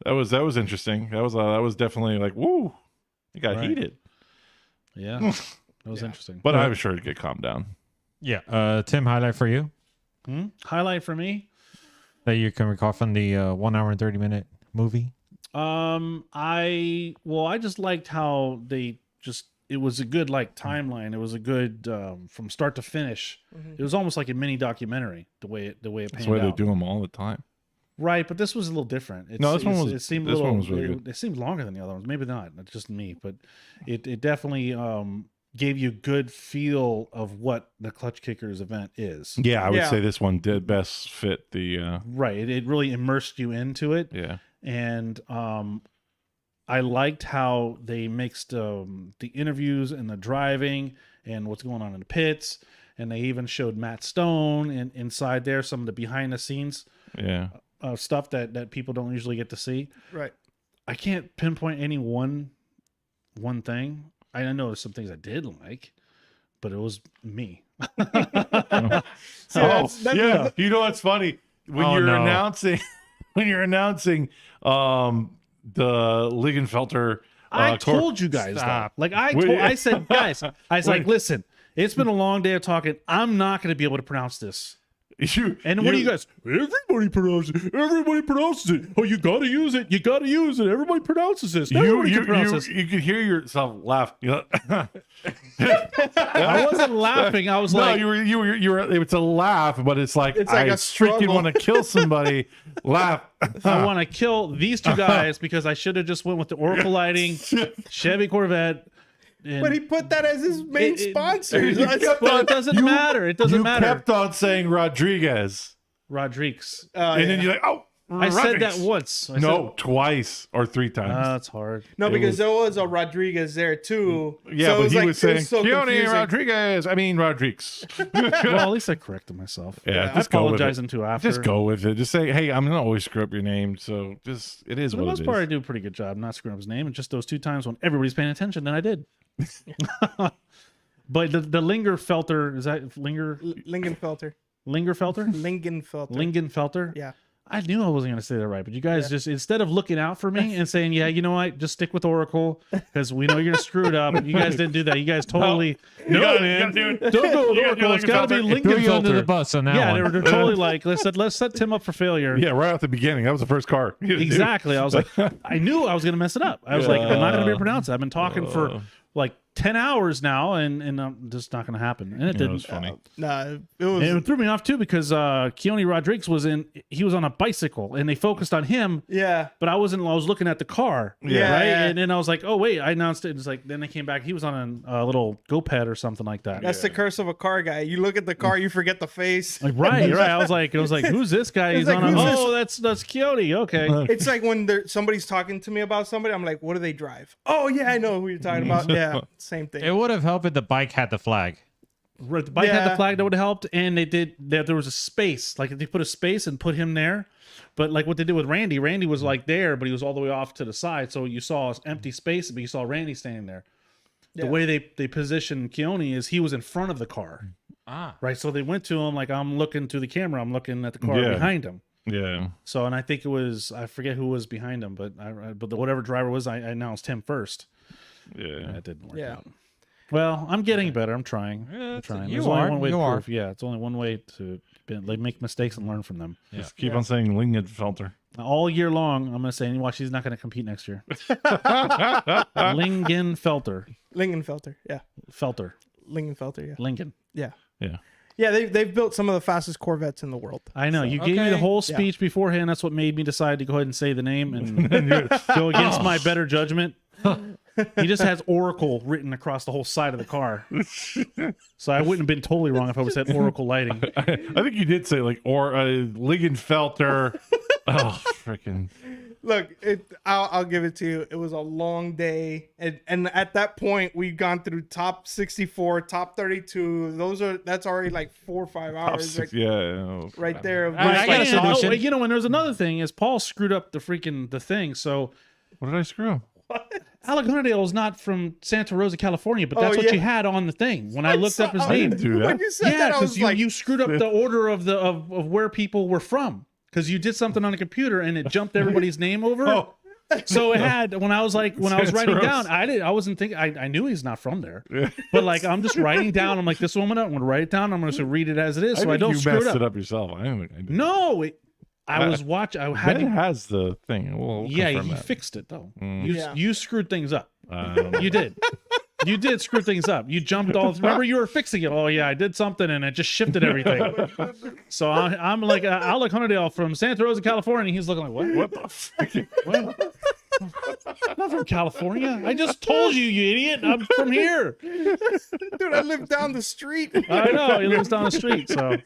That was interesting. That was definitely like, woo, it got Right. heated. Yeah, that was interesting. But I was sure to get calmed down. Yeah. Tim, highlight for you Highlight for me. that you can recall from the 1 hour and 30-minute movie. I just liked how it was a good like timeline. It was a good from start to finish. It was almost like a mini documentary the way it That's panned the way they out. do them all the time. Right, but this was a little different. No, this one was- It seemed this one was really good. It seemed longer than the other ones. Maybe not. It's just me, but it definitely gave you a good feel of what the Clutch Kickers event is. Yeah, I would Yeah. say this one did best fit the. Right. It really immersed you into it. Yeah. And I liked how they mixed the interviews and the driving and what's going on in the pits, and they even showed Matt Stone and inside there some of the behind the scenes Yeah. stuff that people don't usually get to see. right. I can't pinpoint any one thing. I know there's some things I did like, but it was me. Yeah. You know what's funny when Oh, you're no. announcing the Ligenfelter. I told you guys Stop. that. Like Wait. I said, guys, I was like, Wait. listen, it's been a long day of talking. I'm not going to be able to pronounce this. And what do you guys? Everybody pronounces it. Everybody pronounces it. Oh, you got to use it. You got to use it. Everybody pronounces this. Everybody can pronounce this. You could hear yourself laugh. I wasn't laughing. I was No, like, you were. It's a laugh, but it's like It's like I a freaking struggle. want to kill somebody. Laugh. I want to kill these two guys because I should have just went with the Oracle Lighting, Chevy Corvette. And But he put that as his main It- sponsor. You That's- kept well, on- it doesn't matter. It doesn't you matter. kept on saying Rodriguez, Rodriguez. and then you're like, oh, I said that Rodriguez. once. I No, twice or three times. that's hard. no, because there was a Rodriguez there too. Yeah, so it but was he like, was it saying so Keone confusing. Rodriguez. I mean Rodriguez. Well, at least I corrected myself. Yeah, I just go with apologize it. until after. Just go with it. Just say, hey, I'm gonna always screw up your name. So just it is For the what most it part, I is. do a pretty good job not screwing up his name. And just those two times when everybody's paying attention, then I did. But the Lingerfelter, is that Lingenfelter. Lingerfelter? Lingenfelter. Lingenfelter? Yeah. I knew I wasn't going to say that right, but you guys just, instead of looking out for me and saying, yeah, you know what, just stick with Oracle because we know you're going to screw it up. You guys didn't do that. You guys totally, You gotta man, do it. don't go with You gotta do Oracle. It's got to be Lingenfelter. Threw you under the Lingenfelter. bus on that Yeah, one. they're totally like, let's set Tim up for failure. Yeah, right off the beginning. That was the first car. Exactly. I was like, I knew I was going to mess it up. I was like, I'm not going to be able to pronounce it. I've been talking for like 10 hours now, and I'm just not going to happen. And it It didn't. was funny. Nah, it was. And it threw me off too because Keone Rodriguez was on a bicycle and they focused on him, yeah. but I was looking at the car. Yeah, Right. yeah. And then I was like, oh wait, I announced it. It's like, then they came back. He was on a little GoPed or something like that. That's the curse of a car guy. You look at the car, you forget the face. Like, right. I was like, who's this guy? It's He's like, on a, who's that's Keone. Okay. It's like when somebody's talking to me about somebody, I'm like, what do they drive? Oh, yeah, I know who you're talking about. Yeah, same thing. It would have helped if the bike had the flag. Right, the bike had Yeah. the flag that would have helped, and there was a space, like they put a space and put him there. But like what they did with Randy was like there, but he was all the way off to the side, so you saw an empty space, but you saw Randy standing there. The Yeah. way they positioned Keone is he was in front of the car, right? So they went to him like, I'm looking to the camera, I'm looking at the car Yeah. behind him. Yeah. So, and I think it was, I forget who was behind him, but whatever driver was, I announced him first. Yeah. That didn't work Yeah. out. Well, I'm getting better. I'm trying. I'm trying. There's only one way to prove. Yeah, it's only one way to make mistakes and learn from them. Just keep on saying Lingenfelter. All year long, I'm going to say, watch, he's not going to compete next year. Lingenfelter. Lingenfelter. Yeah. Felter. Lingenfelter. Yeah. Lincoln. Yeah. Yeah. Yeah, they've built some of the fastest Corvettes in the world. I know. So- You gave me the whole speech beforehand. That's what made me decide to go ahead and say the name and go against my better judgment. He just has Oracle written across the whole side of the car. So I wouldn't have been totally wrong if I would have said Oracle Lighting. I think you did say like Ligenfelter. Oh, freaking. Look, I'll give it to you. It was a long day, and at that point, we've gone through top 64, top 32. That's already like 4 or 5 hours. Like, right there. I got a solution. You know, and there's another thing is Paul screwed up the thing. So What did I screw? Alec Hunterdale is not from Santa Rosa, California, but that's what you had on the thing when I looked up his name. Do that. When you said Yeah, that, I because was like, you screwed up the order of where people were from. Because you did something on a computer and it jumped everybody's name over. So it had when I was writing down, I wasn't thinking I knew he's not from there. But like I'm just writing down, I'm like, this woman, I'm gonna write it down, I'm gonna just read it as it is. So I don't you screw messed it up. yourself. I don't think I did. No, I was watching. I had Ben to, has the thing. We'll yeah, confirm you that. fixed it though. Mm. You screwed things up. You did. You did screw things up. You jumped all. Remember, you were fixing it. Oh yeah, I did something, and it just shifted everything. So I'm like Alec Hunterdale from Santa Rosa, California. He's looking like, what? What the fuck? What? I'm not from California. I just told you, you idiot. I'm from here. dude, I live down the street. I know. He lives down the street. So.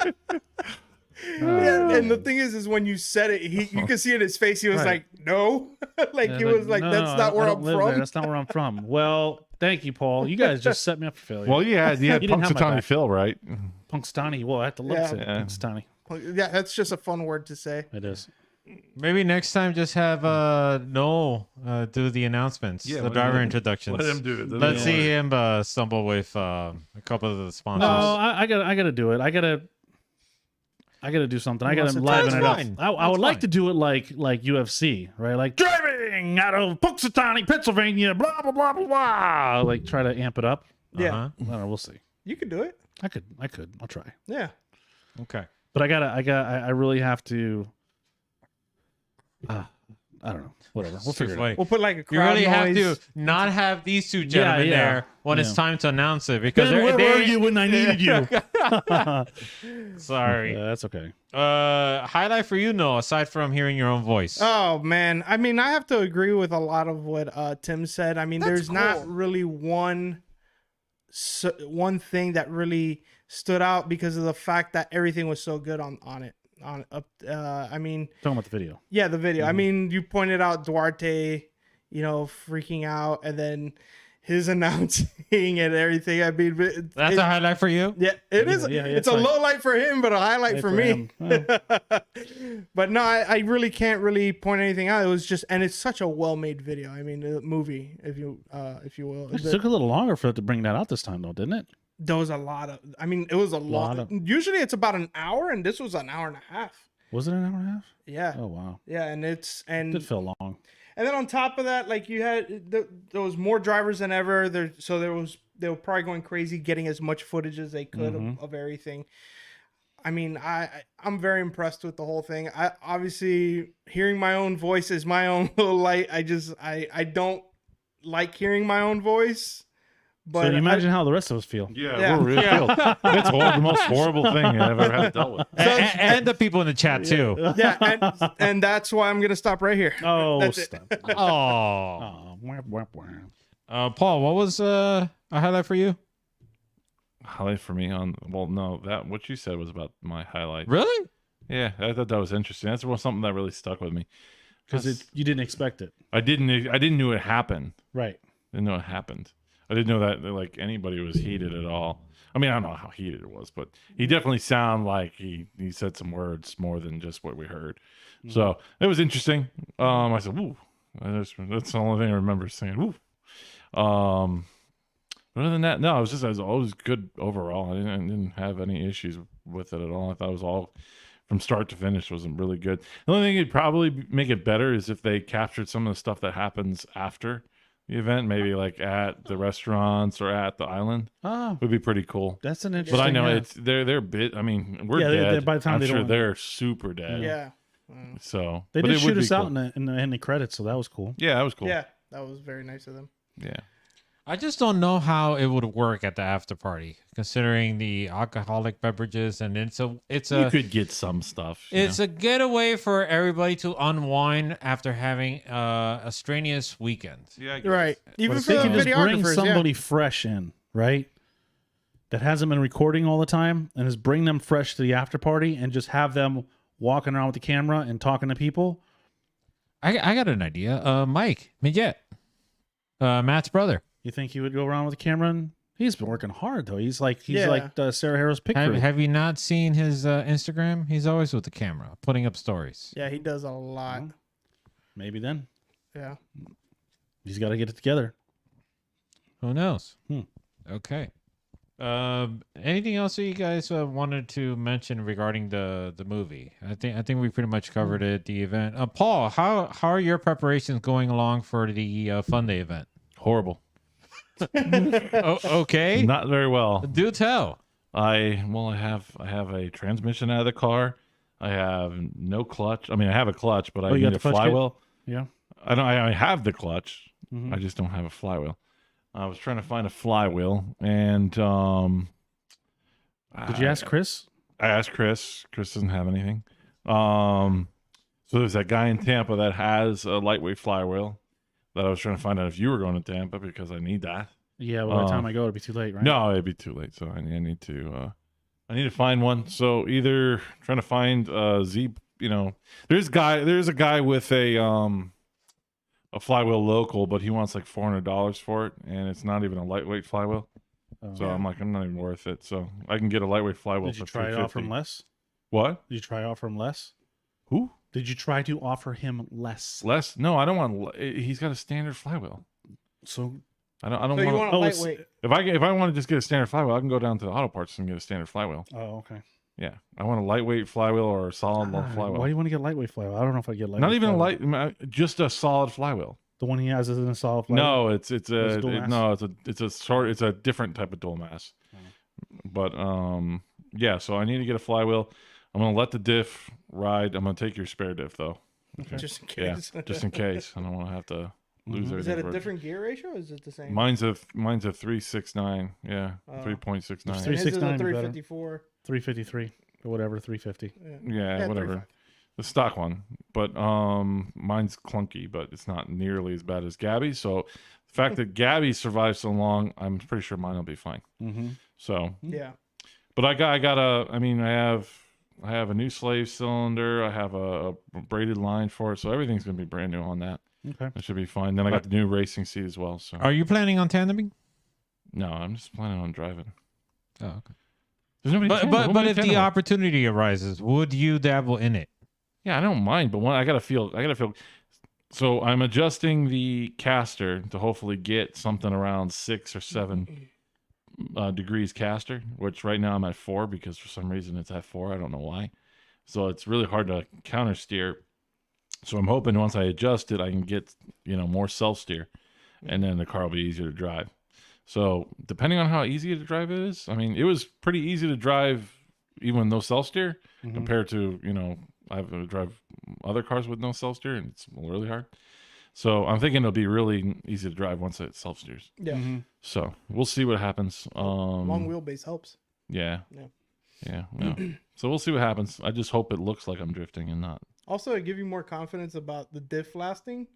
Yeah, and the thing is when you said it, you could see it in his face. He was Right. like, "No," like Yeah, he was like, no, "That's not I where don't I'm live from." there. That's not where I'm from. Well, thank you, Paul. You guys just set me up for failure. Well, you had You didn't have my Punxsutawney back. Phil, right? Punxsutawney. Well, I have to look at Yeah. Punxsutawney. Yeah, that's just a fun word to say. It is. Maybe next time just have Noel do the announcements, Yeah, the let driver him- introductions. let him do it. Let's see him stumble with a couple of the sponsors. No, I gotta do it. I gotta do something. I gotta wants to- liven That's it up. fine. I would like to do it like UFC, right? Like driving out of Punxsutawney, Pennsylvania, blah blah blah blah blah. Like try to amp it up. Yeah, Uh-huh. I don't know. We'll see. you could do it. I could. I'll try. Yeah. Okay. But I really have to. I don't know. Whatever. We'll figure it out. We'll put like a You crowd really have noise. to not have these two gentlemen yeah. there when it's Yeah. time to announce it because Ben, where they were you when I needed you? Sorry. That's okay. Highlight for you, Noel, aside from hearing your own voice. Oh man, I mean, I have to agree with a lot of what Tim said. I mean, there's not really one thing that really stood out because of the fact that everything was so good on it. I mean, Talking about the video. yeah, the video. I mean, you pointed out Duarte, freaking out, and then his announcing and everything. I mean, That's a highlight for you? yeah, it is. Yeah, it's a fine. low light for him, but a highlight for me. But no, I really can't really point anything out. It was just, and it's such a well-made video. I mean, the movie, if you will. It took a little longer for it to bring that out this time, though, didn't it? There was a lot of. I mean, it was a lot. Usually, it's about an hour, and this was an hour and a half. Was it an hour and a half? Yeah. Oh wow. Yeah, and It did feel long. And then on top of that, like you had, there was more drivers than ever. They were probably going crazy, getting as much footage as they could of everything. I mean, I'm very impressed with the whole thing. I obviously hearing my own voice is my own little light. I don't like hearing my own voice. But So you imagine how the rest of us feel. Yeah. We're really It's the most horrible thing I've ever had dealt with. And the people in the chat, too. yeah, and that's why I'm gonna stop right here. Oh, That's it. stop. Oh. Oh, wah, wah, wah. Paul, what was a highlight for you? Highlight for me that what you said was about my highlight. Really? Yeah, I thought that was interesting. That's something that really stuck with me Because you didn't expect it. I didn't know it happened. Right. Didn't know it happened. I didn't know that like anybody was heated at all. I mean, I don't know how heated it was, but he definitely sounded like he said some words more than just what we heard. So it was interesting. I said, "Ooh," that's the only thing I remember saying. "Ooh." Other than that, no, it was always good overall. I didn't have any issues with it at all. I thought it was all from start to finish wasn't really good. The only thing that'd probably make it better is if they captured some of the stuff that happens after the event, maybe like at the restaurants or at the island. Oh, Would be pretty cool. that's an interesting. But I know yeah. it's they're bit. I mean, we're Yeah, dead. by the time I'm they sure don't- they're super dead. Yeah. So They but did it shoot would be us out cool. in the credits, so that was cool. Yeah, that was cool. Yeah, that was very nice of them. Yeah. I just don't know how it would work at the after party, considering the alcoholic beverages, and You a could get some stuff. you it's a getaway for everybody to unwind after having a strenuous weekend. know? Yeah, I guess. Right. Even If for they the can just bring videographers, somebody fresh in, right? That hasn't been recording all the time, and just bring them fresh to the after party, and just have them walking around with the camera and talking to people. I got an idea. Mike Midget, Matt's brother. You think he would go around with the camera? And he's been working hard though. He's like Yeah. Sarah Harrow's pick crew. Have you not seen his Instagram? He's always with the camera, putting up stories. Yeah, he does a lot. Well, maybe then Yeah. he's got to get it together. Who knows? Hmm. Okay. Anything else that you guys wanted to mention regarding the movie? I think we pretty much covered it. The event. Paul, how are your preparations going along for the Fun Day event? Horrible. Okay. Not very well. Do tell. I have a transmission out of the car. I have no clutch. I mean, I have a clutch, but I you got need the a clutch kit? flywheel. Yeah. I have the clutch. Mhm. I just don't have a flywheel. I was trying to find a flywheel, and Did you ask Chris? I asked Chris. Chris doesn't have anything. So there's that guy in Tampa that has a lightweight flywheel that I was trying to find out if you were going to Tampa because I need that. Yeah. Well, by the time I go, it'll be too late, right? No, it'd be too late. So I need to find one. So either trying to find Z. There's a guy with a flywheel local, but he wants like $400 for it, and it's not even a lightweight flywheel. Oh. So I'm like, I'm not even worth it. So I can get a lightweight flywheel Did you for try to offer $350. him less? What? Did you try to offer him less? Who? Did you try to offer him less? Less? No, I don't want. He's got a standard flywheel. So I don't So you want. want a Oh, it's- lightweight? If I want to just get a standard flywheel, I can go down to the auto parts and get a standard flywheel. oh, okay. Yeah, I want a lightweight flywheel or a solid flywheel. Why do you want to get a lightweight flywheel? I don't know if I get lightweight. Not even flywheel. a light, just a solid flywheel. The one he has isn't a solid flywheel. No, it's It's dual mass? it's a different type of dual mass. But yeah, so I need to get a flywheel. I'm gonna let the diff ride. I'm gonna take your spare diff though. Just in Yeah, case. just in case. I don't want to have to lose everything. Is that a for it. different gear ratio? Or is it the same? Mine's a 369. Yeah, Oh. 3.69. And his is a 369 would be better. 354. 353 or whatever, 350. Yeah, whatever. 355. The stock one, but mine's clunky, but it's not nearly as bad as Gabby's. So the fact that Gabby survived so long, I'm pretty sure mine will be fine. Mm-hmm. So, Yeah. but I have a new slave cylinder. I have a braided line for it, so everything's gonna be brand new on that. Okay. That should be fine. Then I got the new racing seat as well. So Are you planning on tandeming? no, I'm just planning on driving. Oh, okay. There's nobody. But if the opportunity arises, would you dabble in it? Yeah, I don't mind, but I gotta feel. So I'm adjusting the caster to hopefully get something around 6 or 7 degrees caster, which right now I'm at 4 because for some reason it's at 4. I don't know why. So it's really hard to counter steer. So I'm hoping once I adjust it, I can get more self steer, and then the car will be easier to drive. So depending on how easy to drive it is, I mean, it was pretty easy to drive even with no self steer compared to I've drive other cars with no self steer, and it's really hard. So I'm thinking it'll be really easy to drive once it self steers. Yeah. Mm-hmm. So we'll see what happens. Long wheelbase helps. Yeah. Yeah. So we'll see what happens. I just hope it looks like I'm drifting and not. Also, to give you more confidence about the diff lasting,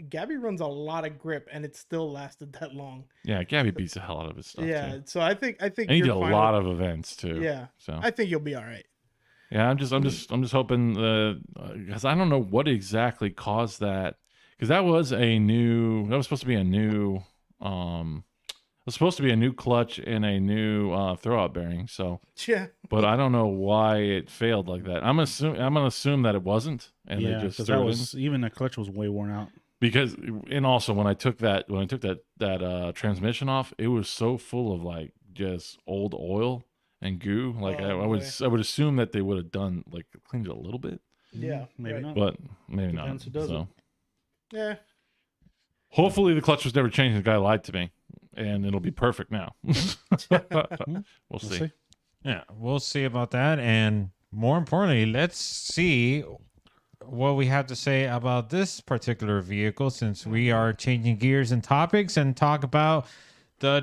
Gabby runs a lot of grip, and it still lasted that long. Yeah, Gabby beats the hell out of his stuff. Yeah. too. So I think And he did you're a fine lot with- of events too. Yeah. So I think you'll be all right. yeah, I'm just hoping because I don't know what exactly caused that, because that was supposed to be a new clutch and a new throwout bearing. So, Yeah. but I don't know why it failed like that. I'm gonna assume that it wasn't, and Yeah, they just because threw that it in. was even the clutch was way worn out. Because and also when I took that transmission off, it was so full of like just old oil and goo. Like I would assume that they would have done like cleaned it a little bit, Yeah. Maybe right. not. but maybe Depends not. who does So Yeah. hopefully the clutch was never changed. The guy lied to me, and it'll be perfect now. We'll see. Yeah, we'll see about that. And more importantly, let's see what we have to say about this particular vehicle, since we are changing gears and topics and talk about the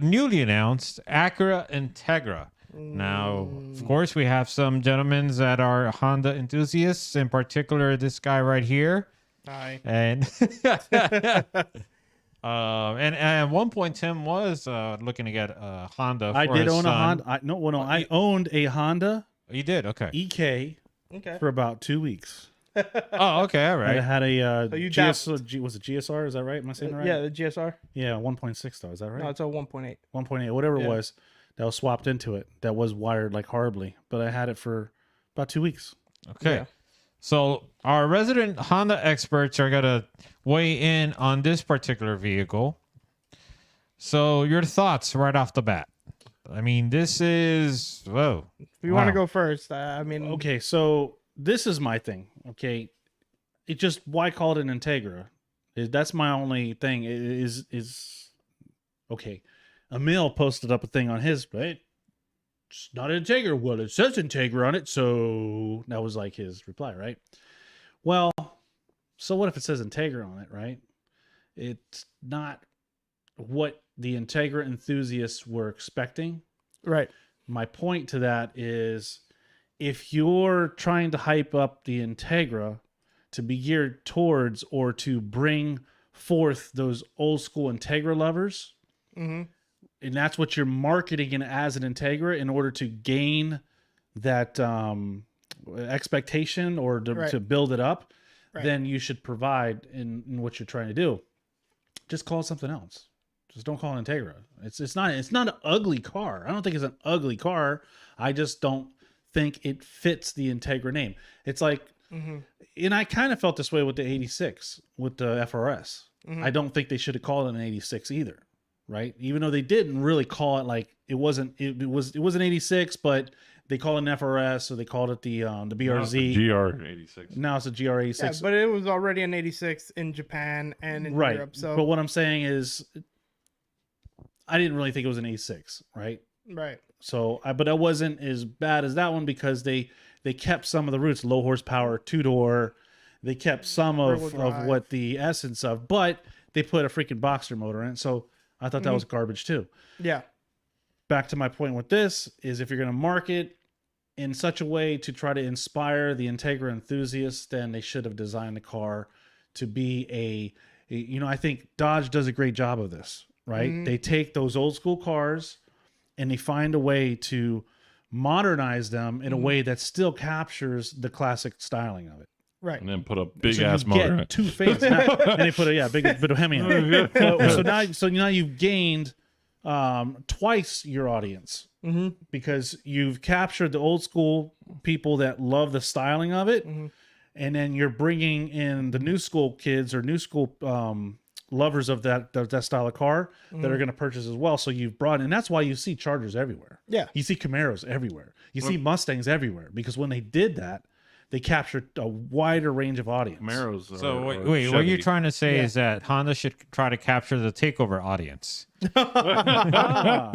newly announced Acura Integra. Now, of course, we have some gentlemen that are Honda enthusiasts, in particular this guy right here. Hi. And and at one point, Tim was looking to get a Honda. I for did his own a son. Honda. I owned a Honda You did, okay. EK Okay. for about 2 weeks. Oh, okay, all I right. had a So you was it GSR? Is that right? Am I saying that right? Yeah, the GSR. Yeah, 1.6 though. Is that right? No, it's a 1.8. 1.8, whatever Yeah. it was, that was swapped into it. That was wired like horribly, but I had it for about 2 weeks. Okay. Yeah. So our resident Honda experts are gonna weigh in on this particular vehicle. So your thoughts right off the bat. I mean, this is whoa. If you want to Wow. go first, I mean, Okay, so this is my thing. Okay, it just why call it an Integra? That's my only thing. Is okay. Emil posted up a thing on his, right? It's not an Integra. Well, it says Integra on it, so that was like his reply, right? Well, so what if it says Integra on it, right? It's not what the Integra enthusiasts were expecting. right. My point to that is if you're trying to hype up the Integra to be geared towards or to bring forth those old school Integra lovers, Mm-hmm. and that's what you're marketing it as an Integra in order to gain that expectation or to, Right. to build it up, Right. then you should provide in what you're trying to do. Just call it something else. Just don't call it Integra. It's not an ugly car. I don't think it's an ugly car. I just don't think it fits the Integra name. It's like, Mm-hmm. and I kind of felt this way with the 86 with the FRS. Mhm. I don't think they should have called it an 86 either, right? Even though they didn't really call it like it wasn't. It was an 86, but they call it an FRS, so they called it the BRZ. GR86. Now it's a Yeah, GR86. but it was already an 86 in Japan and in Right. Europe. So But what I'm saying is, I didn't really think it was an 86, right? right. So, but it wasn't as bad as that one because they kept some of the roots, low horsepower, 2-door. They kept some Rear-wheel of drive. what the essence of, but they put a freaking Boxster motor in it. So I thought that was garbage too. Yeah. Back to my point with this is if you're going to market in such a way to try to inspire the Integra enthusiasts, then they should have designed the car to be I think Dodge does a great job of this, right? Mhm. They take those old school cars and they find a way to modernize them in a way that still captures the classic styling of it. Right. And then put a big So ass you motor in get it. two phases, and they put a big bit of Hemi on it. So now you've gained twice your audience Mm-hmm. because you've captured the old school people that love the styling of it, Mhm. and then you're bringing in the new school kids or new school lovers of that style of car that are going to purchase as well. So you've brought, and that's why you see Chargers everywhere. Yeah. You see Camaros everywhere. You see Mustangs everywhere because when they did that, they captured a wider range of audience. Camaros. So or wait, what you're Chevy. trying to say Yeah. is that Honda should try to capture the takeover audience. Ah.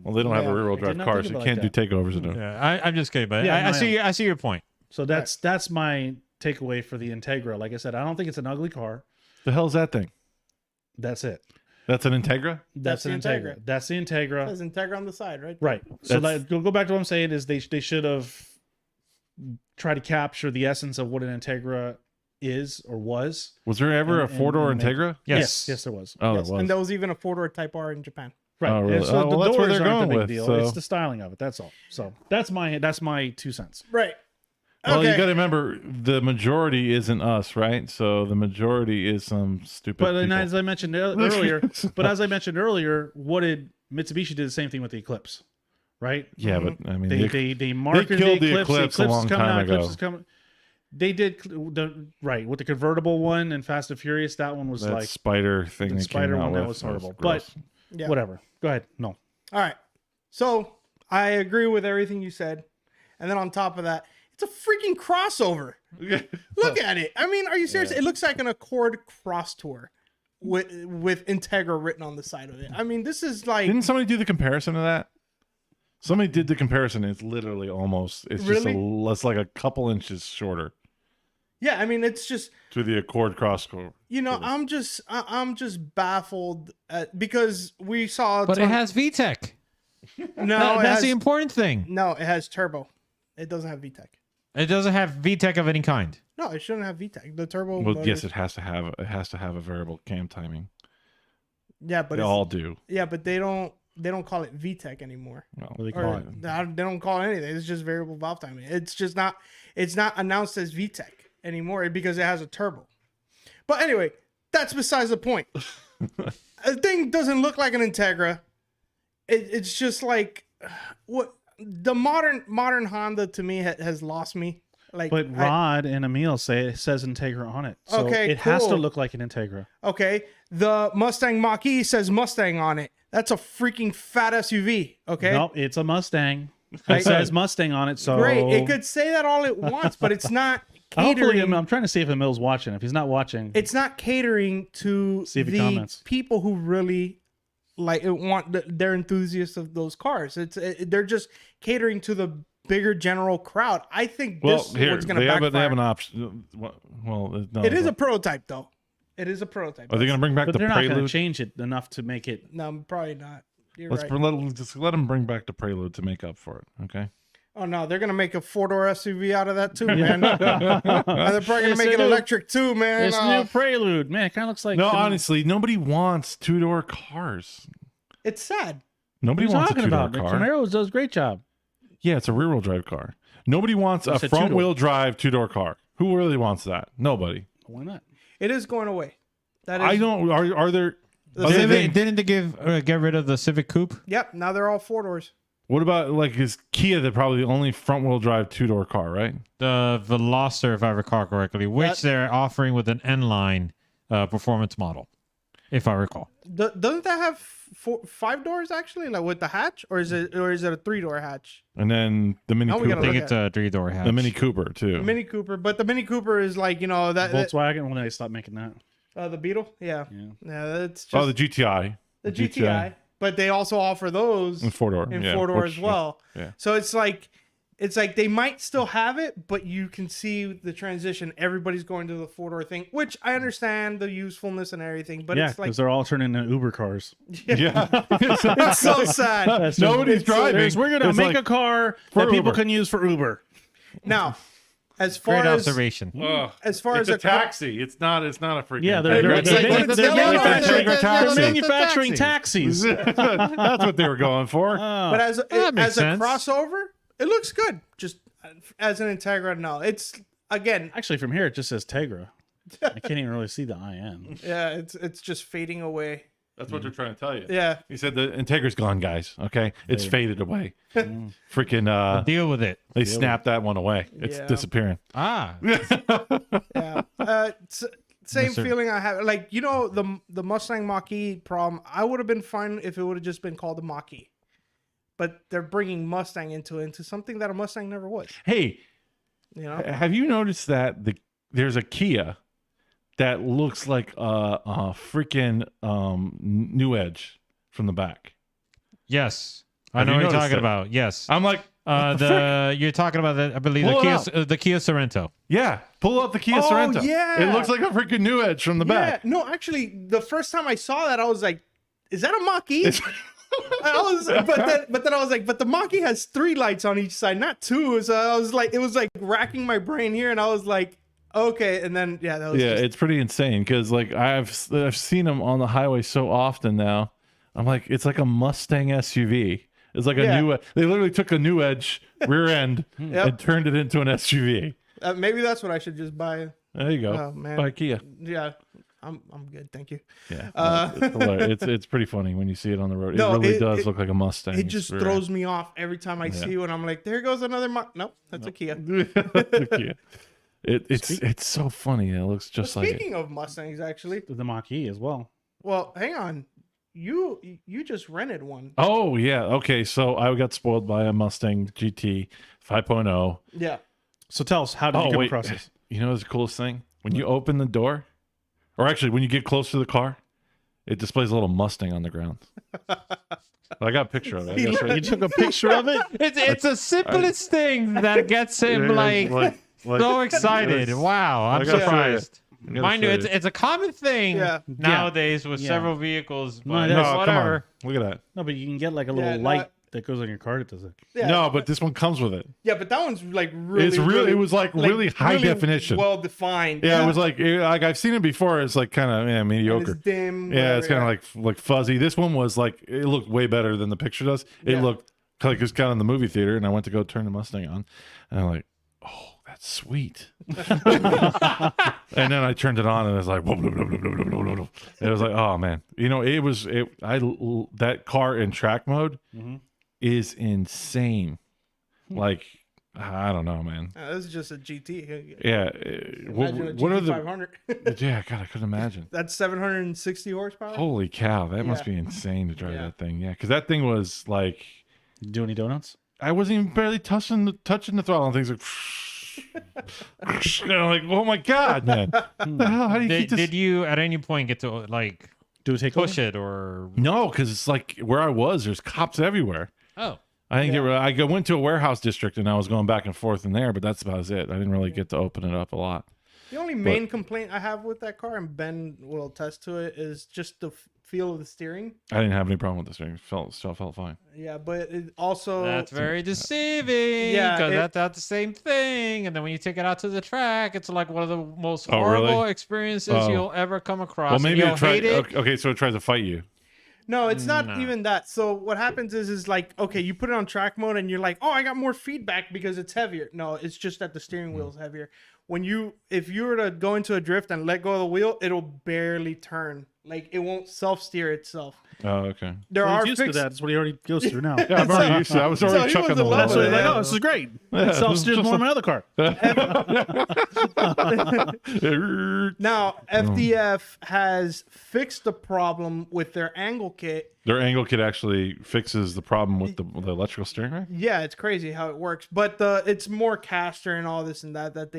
Well, they don't have Yeah. a rear-wheel I did drive not car, think so you about can't that. do takeovers in it. Yeah, I'm just kidding, but Yeah, I see your point. So that's my takeaway for the Integra. Like I said, I don't think it's an ugly car. The hell's that thing? That's it. That's an Integra? That's the an Integra. Integra. That's the Integra. There's Integra on the side, right? Right. So That's- go back to what I'm saying is they should have tried to capture the essence of what an Integra is or was. Was there ever And- a four-door and make- Integra? Yes. Yes, there was. Oh, Yes. it was. And there was even a 4-door Type R in Japan. Right. Oh, really? And so Oh, the well, that's where doors they're aren't going the big with, deal. so- It's the styling of it. That's all. So that's my 2 cents. Right. Well, Okay. you got to remember, the majority isn't us, right? So the majority is some stupid But people. as I mentioned earlier, what did Mitsubishi did the same thing with the Eclipse, right? Yeah, but I mean, They marketed killed the the Eclipse. Eclipse a long is coming time out. ago. Eclipse is coming. They did with the convertible one and Fast and Furious. That one was that like spider thing. the they spider came out one, that with, was horrible. gross. Yeah. whatever. Go ahead. No. All right. So I agree with everything you said. And then on top of that, it's a freaking crossover. Look at it. I mean, are you serious? It looks like an Accord Cross Tour with Integra written on the side of it. I mean, this is like Didn't somebody do the comparison of that? Somebody did the comparison. It's literally almost. It's just it's like a couple inches shorter Yeah, I mean, it's just to the Accord crossover. you know, I'm just baffled because we saw. But it has VTEC. No, That's the important thing. No, it has turbo. It doesn't have VTEC. It doesn't have VTEC of any kind. No, it shouldn't have VTEC. The turbo. Well, motors, yes, it has to have. It has to have a variable cam timing. Yeah, but They all do. Yeah, but they don't call it VTEC anymore. Well, What do they Or call it? they don't call it anything. It's just variable valve timing. It's just not. It's not announced as VTEC anymore because it has a turbo. But anyway, that's besides the point. The thing doesn't look like an Integra. It's just like what the modern Honda to me has lost me. Like, But Rod and Emil say it says Integra on it, so Okay, it has to cool. look like an Integra. Okay, the Mustang Mach-E says Mustang on it. That's a freaking fat SUV. Okay, Nope, it's a Mustang. Right. It says Mustang on it, so great. It could say that all it wants, but it's not Hopefully, catering. I'm trying to see if Emil's watching. If he's not watching, It's not catering to See if he the comments. people who really like they're enthusiasts of those cars. They're just catering to the bigger general crowd. I think well, this here one's going to they backfire. have an option. Well, no, It is a prototype, though. It is a prototype. Are they going to bring back but the they're not going to Prelude? change it enough to make it. No, probably not. You're Let's right. just let them bring back the Prelude to make up for it. Okay. Oh no, they're gonna make a 4-door SUV out of that too, man. And they're probably gonna It's make a it new- electric too, man. It's new Prelude, man. It kind of looks like. No, honestly, nobody wants 2-door cars. It's sad. Nobody What are you wants a talking 2-door about? The car. Camaro does a great job. Yeah, it's a rear-wheel drive car. Nobody wants a It's a 2-door. front-wheel drive 2-door car. Who really wants that? Nobody. Why not? It is going away. That is. I don't. Are there? The other Civic- than- Didn't they get rid of the Civic Coupe? Yep. Now they're all 4-doors. What about like is Kia? They're probably the only front-wheel drive 2-door car, right? The Veloster, if I recall correctly, which they're offering with an N-line performance model, if I recall. Doesn't that have 5 doors actually, like with the hatch, or is it a 3-door hatch? And then the Mini Now we Cooper, gotta I think look it's a 3-door hatch. the Mini Cooper too. Mini Cooper, but the Mini Cooper is like that Volkswagen when they stopped making that. the Beetle. Yeah. That's just Oh, the GTI. the GTI. But they also offer those And 4-door. in yeah, 4-door which- as well. yeah. So it's like they might still have it, but you can see the transition. Everybody's going to the 4-door thing, which I understand the usefulness and everything, but Yeah, it's like because they're all turning into Uber cars. Yeah. it's so sad. That's just- Nobody's driving. There's- We're gonna It's make like, a car for that people Uber. can use for Uber. Now, as far Great as observation. ugh, as far it's as a taxi. It's not a freaking. Yeah, Hey, they're, it's they're, like- they're, it's they're like- manufacturing, it's they're like- manufacturing taxis. That's what they were going for. but as that makes as a sense. crossover, it looks good. Just as an Integra, no. It's again, Actually, from here it just says Tegra. I can't even really see the IN. yeah, it's just fading away. That's what they're trying to tell you. Yeah. He said the Integra's gone, guys. Okay, it's faded away. Freaking, Deal with it. they snapped that one away. It's Yeah. disappearing. Ah. Yeah. Same Mr. feeling I have. Like, the Mustang Mach-E problem, I would have been fine if it would have just been called the Mach-E. But they're bringing Mustang into something that a Mustang never was. Hey, You know? have you noticed that there's a Kia that looks like a freaking New Edge from the back? Yes. I Have know you what you're noticed talking it? about. Yes. I'm like, what the frick? You're talking about I believe Pull it the Kia Sorento. Yeah, pull up the Kia Oh, Sorento. yeah. It looks like a freaking New Edge from the back. No, actually, the first time I saw that, I was like, is that a Mach-E? but then I was like, but the Mach-E has 3 lights on each side, not 2. So I was like, it was like racking my brain here, and I was like, okay. And then that was Yeah, just, it's pretty insane because like I've seen them on the highway so often now. I'm like, it's like a Mustang SUV. It's like a Yeah. new. They literally took a New Edge rear end Yep. and turned it into an SUV. maybe that's what I should just buy. There you go. Oh, man. Buy Kia. Yeah, I'm good, thank you. Yeah, Uh, it's hilarious. it's pretty funny when you see it on the road. No, it really it- does it- look like a Mustang. It just rear throws me off every time I see one. I'm like, there goes another Nope, that's a Kia. end. The Kia. It's so funny. It looks just like it. Speaking of Mustangs, actually, The Mach-E as well. well, hang on. You just rented one. Oh yeah. Okay. So I got spoiled by a Mustang GT 5.0. Yeah. So tell us, how did you come wait. across this? You know what's the coolest thing? When you open the door, or actually when you get close to the car, it displays a little Mustang on the ground. I got a picture of it. I He guess, right? You took a picture of it? It's the simplest thing that gets him so excited. Wow, I'm I gotta surprised. I gotta Mind you, say it's a common thing Yeah. nowadays with Yeah. several vehicles. No, But it is. No, come on. whatever. Look at that. No, but you can get like a little Yeah, no, light that goes on your car. It does it. Yeah. No, but this one comes with it. Yeah, but that one's like really. It's really- it was, like, really high definition. well defined. Yeah, it was like I've seen it before. It's like kind of And mediocre. it's dim. Yeah, it's kind whatever, of like fuzzy. This one was like it looked way better than the picture does. It Yeah. looked like it was kind of in the movie theater, and I went to go turn the Mustang on, and I'm like, oh, that's sweet. And then I turned it on, and it was like, whoa, blah, blah, blah, blah, blah, blah, blah. It was like, oh man, that car in track mode is insane. Like I don't know, man. This is just a GT. Yeah, Imagine what a are GT the? 500. Yeah, God, I couldn't imagine. That's 760 horsepower. Holy cow, that must Yeah. be insane to drive Yeah. that thing. Yeah, because that thing was like. Do any donuts? I wasn't even barely touching the throttle, and things like, like, oh my god, man! What the hell? How do you keep this? Did you at any point get to like Do a take push it or? No, because it's like where I was. There's cops everywhere. Oh, I think I went to a warehouse district, and I was going back and forth in there, but that's about it. I didn't really get to open it up a lot. The only main complaint I have with that car, and Ben will attest to it, is just the feel of the steering. I didn't have any problem with this thing. Still felt fine. Yeah, but it also that's very deceiving. Yeah, because that's the same thing. And then when you take it out to the track, it's like one of the most Oh, really? horrible experiences Oh. you'll ever come across. Well, and maybe you'll it tried. hate it. Okay, so it tries to fight you. No, it's not No. even that. So what happens is like, okay, you put it on track mode and you're like, oh, I got more feedback because it's heavier. No, it's just that the steering wheel is heavier. If you were to go into a drift and let go of the wheel, it'll barely turn. Like it won't self-steer itself. Oh, okay. There Well, are he's used to fixed. that. That's what he already goes through now. Yeah, I'm already used to. I was already So he chucking was the in wheel. love That's what with he's it. like. Oh, this is great. Yeah, It self-steers just more than like- my other car. Now, FDF has fixed the problem with their angle kit. Their angle kit actually fixes the problem with the electrical steering rack. Yeah, it's crazy how it works, but it's more caster and all this and that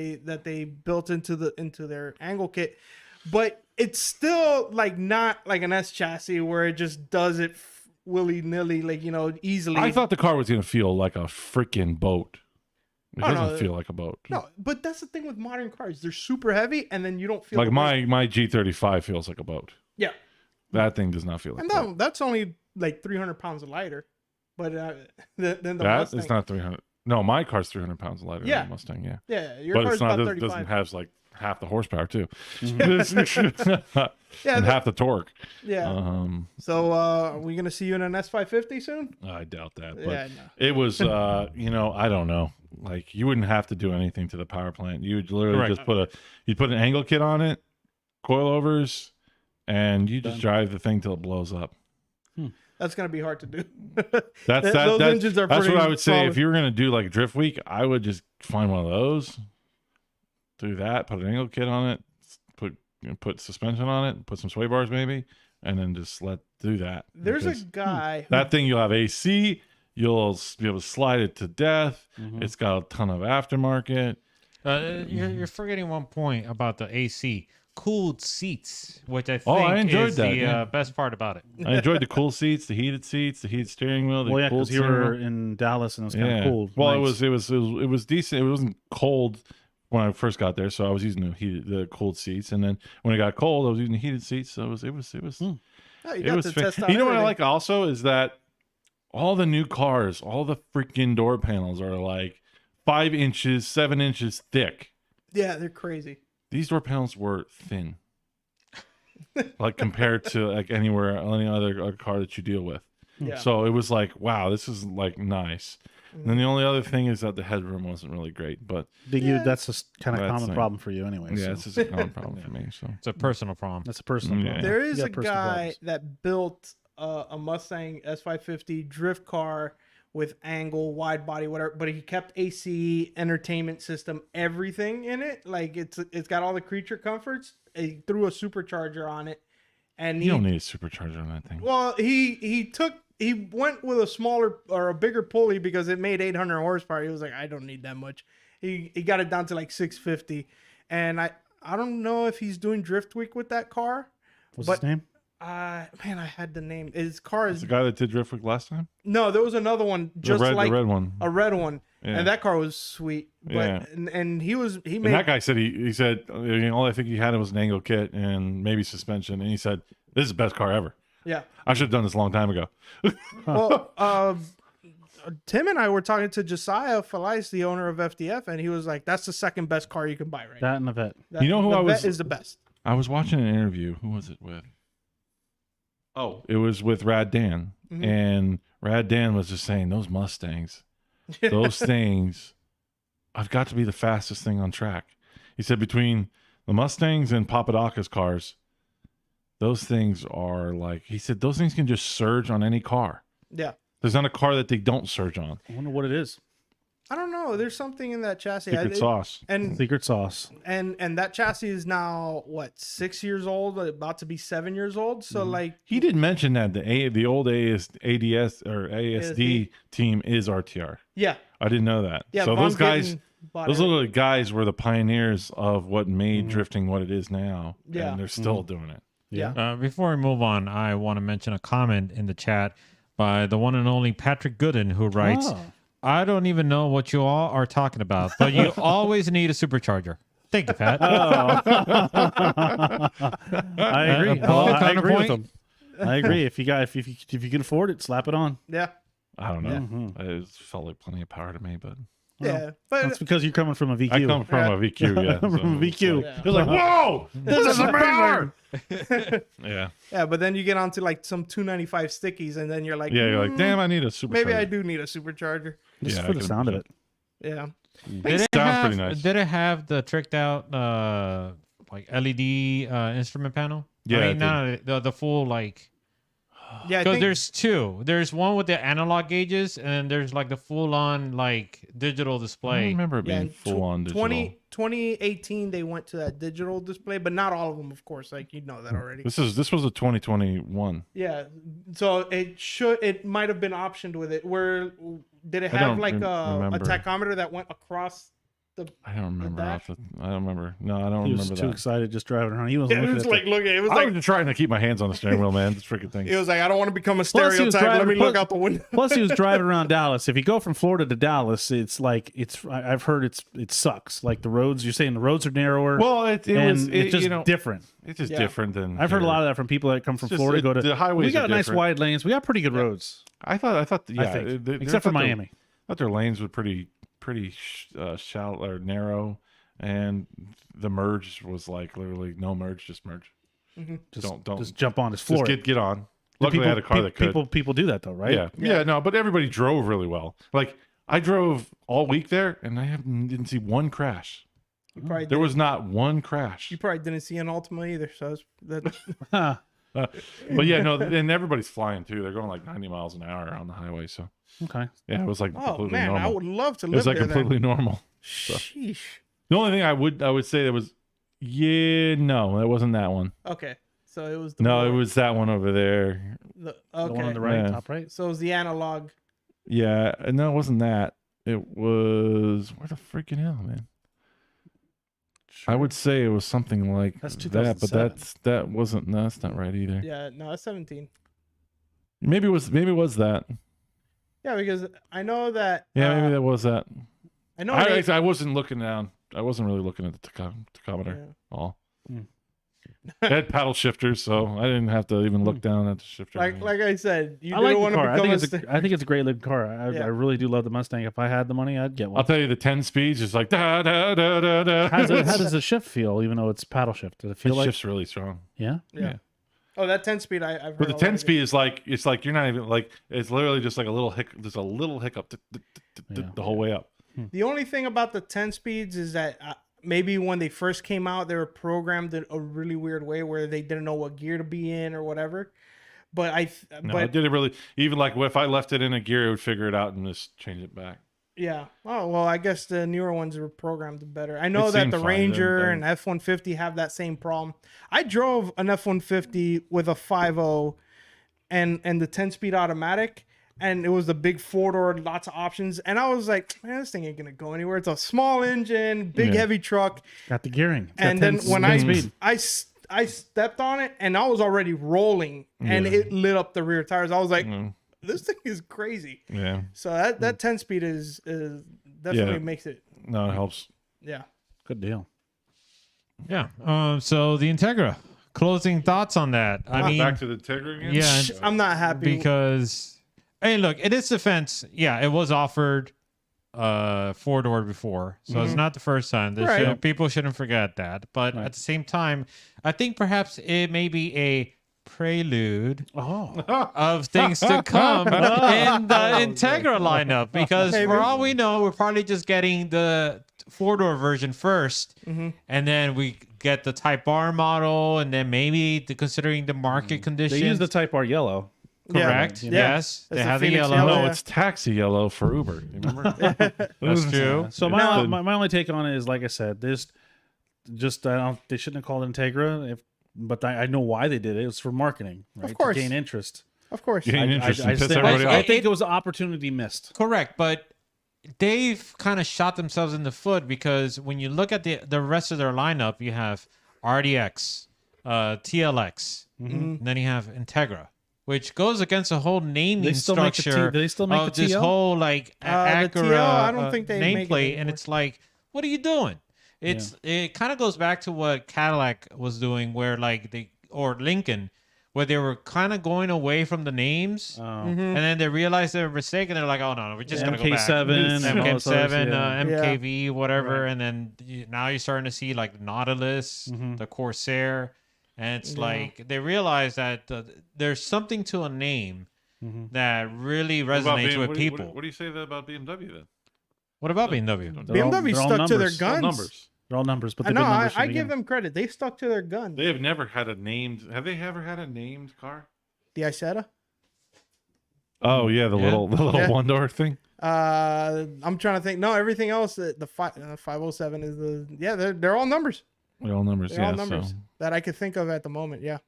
they built into their angle kit, but it's still like not like an S chassis where it just does it willy nilly, like easily. I thought the car was gonna feel like a freaking boat. It Oh, doesn't no. feel like a boat. no, but that's the thing with modern cars; they're super heavy, and then you don't feel Like the weight. my G35 feels like a boat. Yeah, That thing does not feel like and a boat. that's only like 300 pounds lighter, but than the That Mustang. is not 300. No, my car's 300 pounds lighter Yeah. than the Mustang. Yeah, Yeah, your but car's it's not. about It 35. doesn't have like half the horsepower too, Yeah, and half the torque. yeah. So are we gonna see you in an S550 soon? I doubt that. But Yeah, no. it was, I don't know. Like you wouldn't have to do anything to the power plant. You would literally Correct. just you'd put an angle kit on it, coilovers, and you just drive the thing till it blows up. That's gonna be hard to do. Those engines are that's pretty what I would say. solid. If you were gonna do like drift week, I would just find one of those, do that, put an angle kit on it, put suspension on it, put some sway bars maybe, and then just do that. There's a Because guy. that thing you'll have AC, you'll be able to slide it to death. Mhm. It's got a ton of aftermarket. You're forgetting one point about the AC. Cooled seats, which I think I enjoyed is that, the yeah. best part about it. I enjoyed the cool seats, the heated steering wheel, the Well, yeah, cooled because you steering were wheel. in Dallas and it was kind of cold. Well, nice. it was decent. It wasn't cold when I first got there, so I was using the cooled seats, and then when it got cold, I was using the heated seats. So it was Oh, you it got was to fa- test out You know what I everything. like also is that all the new cars, all the freaking door panels are like 5 inches, 7 inches thick. Yeah, they're crazy. These door panels were thin, like compared to like any other car that you deal with. Yeah. So it was like, wow, this is like nice. And then the only other thing is that the headroom wasn't really great, but That's a kind of That's common like- problem for you anyway. yeah, so. this is a common problem for me. So It's a personal problem. That's a personal Yeah. problem. There is You a got personal guy problems. that built a Mustang S550 drift car with angle, wide body, whatever, but he kept AC, entertainment system, everything in it. Like it's got all the creature comforts. He threw a supercharger on it, and you don't need a supercharger on that thing. well, he went with a smaller or a bigger pulley because it made 800 horsepower. He was like, I don't need that much. He got it down to like 650, and I don't know if he's doing drift week with that car. What's but his name? Man, I had the name. His car is The guy that did Driftwick last time? no. There was another one just the like red one. a red one, Yeah. and that car was sweet. But Yeah. and he And made that guy said he said all I think he had was an angle kit and maybe suspension, and he said this is the best car ever. yeah. I should have done this a long time ago. Well, Tim and I were talking to Josiah Felice, the owner of FDF, and he was like, "That's the second best car you can buy right now. That and the vet. That, You know who the I was- Vet is the best." I was watching an interview. Who was it with? Oh, it was with Rad Dan, Mhm. and Rad Dan was just saying those Mustangs, those things, I've got to be the fastest thing on track. He said between the Mustangs and Papadaka's cars, those things are like, he said those things can just surge on any car. Yeah. There's not a car that they don't surge on. I wonder what it is. I don't know. There's something in that chassis. Secret sauce. And Secret sauce. and that chassis is now what 6 years old, about to be 7 years old. So like, He did mention that the old ADS or ASD team is RTR. yeah, I didn't know that. yeah. So Von those guys, Gittin bought those it. little guys were the pioneers of what made drifting what it is now. Yeah. And they're still doing it. Yeah. Before we move on, I want to mention a comment in the chat by the one and only Patrick Gooden, who writes, Oh. I don't even know what you all are talking about, but you always need a supercharger. Thank you, Pat. I agree. Paul, I agree with counterpoint? him. I agree. If you can afford it, slap it on. Yeah, I don't know. Mhm. It felt like plenty of power to me, but yeah. But That's because you're coming from a VQ. I come from a VQ, yeah. From a VQ. Yeah. It was like, whoa, this is amazing. Yeah. yeah, but then you get onto like some 295 stickies, and then you're like, Yeah, you're like, damn, I need a super. maybe I do need a supercharger. Just Yeah, for I the can sound of it. Yeah. Did it sounds have, pretty nice. Did it have the tricked out like LED instrument panel? Yeah, I it mean, no, the full like. Yeah, I Because think there's two. There's one with the analog gauges, and then there's like the full on like digital I don't display. remember it yeah, being in full on digital. 2018 they went to that digital display, but not all of them, of course. Like you know that already. This was a 2021. Yeah, so it might have been optioned with it. Where did it I have don't like a remember. tachometer that went across the? I don't remember. dash? I don't remember. No, I don't He was remember too that. excited just driving around. He wasn't It looking was at like looking. It was I like was just trying to keep my hands on the steering wheel, man. This freaking thing. it was like I don't want to become a Plus, he was stereotype. Let me driving- look out the window. Plus, he was driving around Dallas. If you go from Florida to Dallas, it's like I've heard it sucks. Like the roads, you're saying the roads are narrower. Well, it and was it's just different. It's just Yeah. different than I've heard a here. lot of that from people that come from It's just- Florida. Go to the highways We got are nice different. wide lanes. We got pretty good roads. I thought yeah, I think, they- except for I thought their- Miami. I thought their lanes were pretty shallow or narrow, and the merge was like literally no merge, just merge. Just, Don't just jump on his just floor. get on. Luckily, I had a car that could. People do that though, right? Yeah, no, but everybody drove really well. Like I drove all week there, and I didn't see one crash. You probably There didn't- was not one crash. You probably didn't see an Ultima either. So that's Huh. But yeah, no, and everybody's flying too. They're going like 90 miles an hour on the highway. So Okay. yeah, it was like oh completely man, normal. I would love to It live was like there. completely normal. Sheesh. The only thing I would say that was, no, that wasn't that one. Okay, so it was. The No, it more- was that one over there. the, The one okay. on the right, Yeah. top right. So it was the analog. Yeah, and no, it wasn't that. It was where the freaking hell, man. I would say it was something like That's that, but 2007. that wasn't. No, that's not right either. Yeah, no, it's 17. Maybe it was that. Yeah, because I know that. Yeah, maybe that was that. I know. I wasn't looking down. I wasn't really looking at the tachometer Yeah. at all. Hmm. I had paddle shifters, so I didn't have to even look down at the shifter. Like I said, you I like didn't the want to car. become I think it's a great looking car. Yeah. I really do love the Mustang. If I had the money, I'd get one. I'll tell you, the 10 speeds is like da da da da da. How does the shift feel, even though it's paddle shift? Does it feel It like? shifts really strong. Yeah. Yeah. Oh, that 10 speed. I've heard. But the a lot 10 of speed is like it's like you're not even like it's literally just like a little hiccup. There's a little hiccup Yeah. the whole way up. The only thing about the 10 speeds is that maybe when they first came out, they were programmed in a really weird way where they didn't know what gear to be in or whatever. But No, I did it really. Even like if I left it in a gear, it would figure it out and just change it back. yeah. Oh well, I guess the newer ones were programmed better. I know It that seemed the fine. Ranger Then- and F-150 have that same problem. I drove an F-150 with a 5.0 and the 10-speed automatic. And it was the big 4-door, lots of options. And I was like, man, this thing ain't going to go anywhere. It's a small engine, big, Yeah. heavy truck. Got the gearing. It's got And then 10 when 10 I, speed. I stepped on it and I was already rolling, and it lit up the rear tires. I was like, this thing is crazy. Yeah. So that 10-speed is definitely makes it. No, it helps. Yeah. Good deal. Yeah. So the Integra. Closing thoughts on that. I mean, back to the Integra again. yeah, I'm not happy because hey, look, in its defense, yeah, it was offered 4-door before, so it's not the first time. People shouldn't forget that. But at the same time, I think perhaps it may be a prelude of things to come in the Integra lineup, because for all we know, we're probably just getting the 4-door version first, and then we get the Type R model, and then maybe considering the market conditions. They use the Type R yellow. Correct. Yeah. Yes, That's they the have the Phoenix yellow. yellow. No, Yeah. it's taxi yellow for Uber. You remember? That's true. So my only take on it is, like I said, this just they shouldn't have called it Integra. But I know why they did it. It was for marketing, right? Of course. To gain interest. Of course. Gain interest and piss think, everybody I off. think it was an opportunity missed. Correct, but they've kind of shot themselves in the foot, because when you look at the rest of their lineup, you have RDX, TLX, and then you have Integra, which goes against the whole naming They still make the structure do they still make of the this TL? whole like The Acura TL, I don't think they make it nameplate, and anymore. it's like, what are you doing? It kind of goes back to what Cadillac was doing, where like or Lincoln, where they were kind of going away from the names, and then they realized they were mistaken. They're like, oh no, we're just gonna go back. MK7, and all this other MK7, shit. MKV, whatever, and then now you're starting to see like Nautilus, the Corsair, and it's like they realize that there's something to a name that really resonates with people. What do you say about BMW then? What about BMW? BMW all stuck to their numbers. guns. Numbers. They're all numbers, but I they've know. been numbers from I the give beginning. them credit. They stuck to their guns. They have never had a named. Have they ever had a named car? The Isetta. Oh yeah, the little Yeah. 1-door thing. I'm trying to think. No, everything else. The 507 is the they're all numbers. They're all numbers. They're Yeah. all numbers So. that I could think of at the moment. Yeah.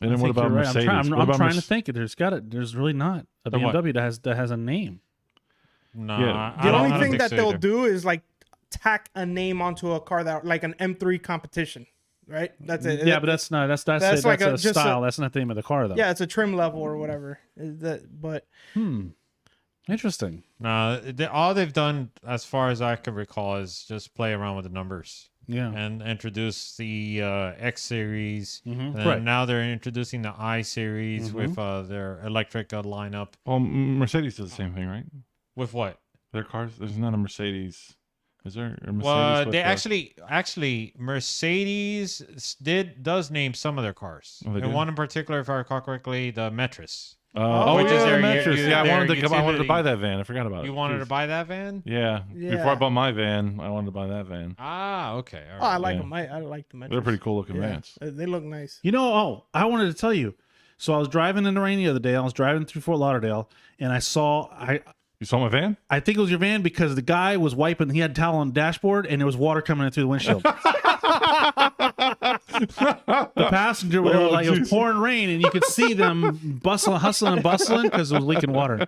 And then I what think about you're right. Mercedes? I'm What about trying to think. There's really not a The what? BMW that has a name. No, Yeah. I The don't- I only don't thing think that so they'll either. do is like tack a name onto a car that like an M3 competition, right? That's it. Yeah, but that's not that's That's it. like That's a just style. That's not the name of the car, though. yeah, it's a trim level or whatever. But Interesting. No, all they've done, as far as I can recall, is just play around with the numbers Yeah. and introduce the X series. And Right. now they're introducing the I series with their electric lineup. Well, Mercedes does the same thing, right? With what? Their cars. There's not a Mercedes. Is there a Mercedes? Well, with they the- actually Mercedes does name some of their cars. Oh, they And do? one in particular, if I recall correctly, the Metris. Oh, which is yeah, their- the Metris. your- Yeah, I their wanted to utility. buy that van. I forgot about it. You wanted to Jeez. buy that van? Yeah. Yeah. Before I bought my van, I wanted to buy that van. Ah, okay. All oh, I right. like Yeah. them. I like the Metris. They're pretty cool looking Yeah, vans. they look nice. I wanted to tell you. So I was driving in the rain the other day. I was driving through Fort Lauderdale, and I You saw my van? I think it was your van, because the guy was wiping. He had a towel on the dashboard, and there was water coming in through the windshield. The passenger was like, it was pouring rain, and you could see them hustling and bustling because it was leaking water.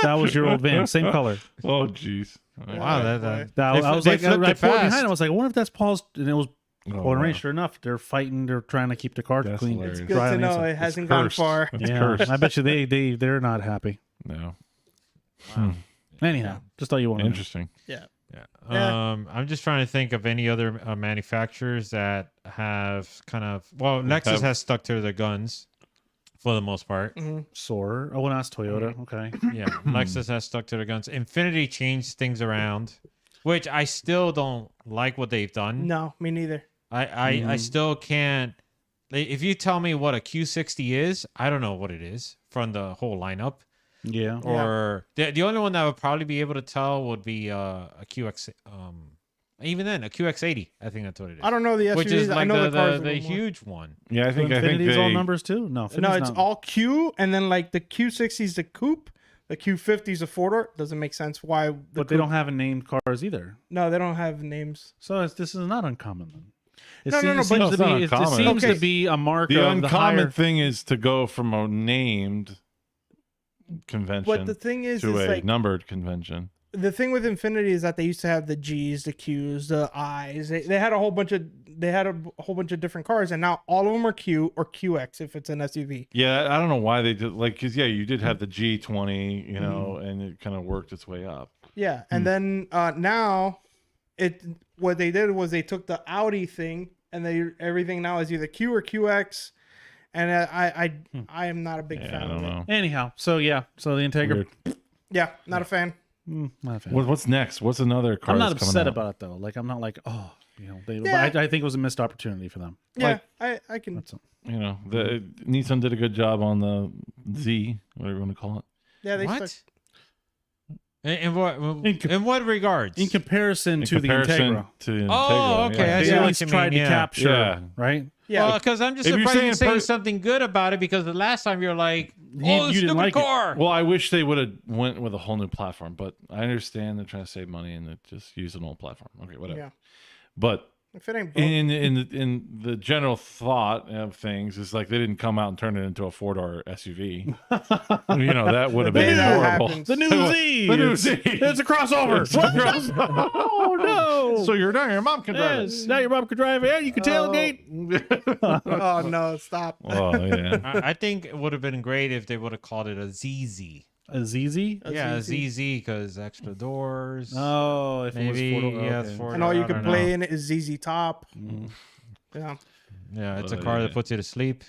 That was your old van, same color. Oh, jeez. Wow, that I was they like, flipped I it pulled fast. behind. I was like, I wonder if that's Paul's. And it was pouring rain. wow. Sure enough, they're fighting. They're trying to keep the car That's clean. hilarious. Good dry to on the know inside. it hasn't gone Cursed. far. It's Yeah, cursed. I bet you they're not happy. No. Anyhow, just thought you wanted. Interesting. Yeah. Yeah. I'm just trying to think of any other manufacturers that have kind of Lexus has stuck to their guns for the most part. Soarer. Oh, well, that's Toyota. Okay. Yeah, Lexus has stuck to their guns. Infinity changed things around, which I still don't like what they've done. No, me neither. I still can't. If you tell me what a Q60 is, I don't know what it is from the whole lineup. Yeah. Or the only one that I would probably be able to tell would be a QX. Even then, a QX80. I think that's what it is. I don't know the SUVs. Which is I like know the the cars. a the little more. huge one. Yeah, I think Infinity's they all numbers too. No, No, Infinity's it's not. all Q, and then like the Q60 is the coupe, the Q50 is a 4-door. Doesn't make sense why. But they don't have named cars either. No, they don't have names. So this is not uncommon then. It No, no, seems, no, it but- seems It's to not be, uncommon. it seems Okay. to be a mark The of the uncommon higher. thing is to go from a named convention But the thing is to a like numbered convention. the thing with Infinity is that they used to have the G's, the Q's, the I's. They had a whole bunch of different cars, and now all of them are Q or QX if it's an SUV. Yeah, I don't know why they did because you did have the G20, you know, and it kind of worked its way up. Yeah, and then now what they did was they took the Audi thing and everything now is either Q or QX, and I am not a big fan I don't of it. know. Anyhow, so the Integra. Weird. Yeah, not a fan. Not a fan. What's next? What's another car? I'm not that's coming upset out? about it though. Like I'm not like but Yeah. I think it was a missed opportunity for them. Yeah, I can. That's You know, the Nissan did a good job on the Z, whatever you want to call it. Yeah, they What? stuck. In what regards? in comparison In to comparison the Integra. to the Oh, Integra, okay, yeah. I They see what always you tried mean, to yeah. capture, Yeah. right? Yeah, Well, because I'm just If you're surprised you're saying saying something good about it because the last time you're like, You oh, didn't stupid like it. car. Well, I wish they would have went with a whole new platform, but I understand they're trying to save money and they just use an old platform. Okay, whatever. yeah. But If it ain't broke, in the general thought of things is like they didn't come out and turn it into a 4-door SUV. You know, that would have Maybe been that horrible. happens. The new Z. The new It's- Z. It's a crossover. Oh no. So you're done. Your mom can drive Yes. Now your mom can drive it. You can tailgate. it. oh no, stop. Oh yeah. I think it would have been great if they would have called it a ZZ. A ZZ. Yeah, a ZZ. ZZ because extra doors. Oh, if Maybe, it was 4 yeah, it's okay. 4 And all you I can don't play know. in it is ZZ Top. Mm. Yeah. Yeah, it's a Oh, car yeah. that puts you to sleep.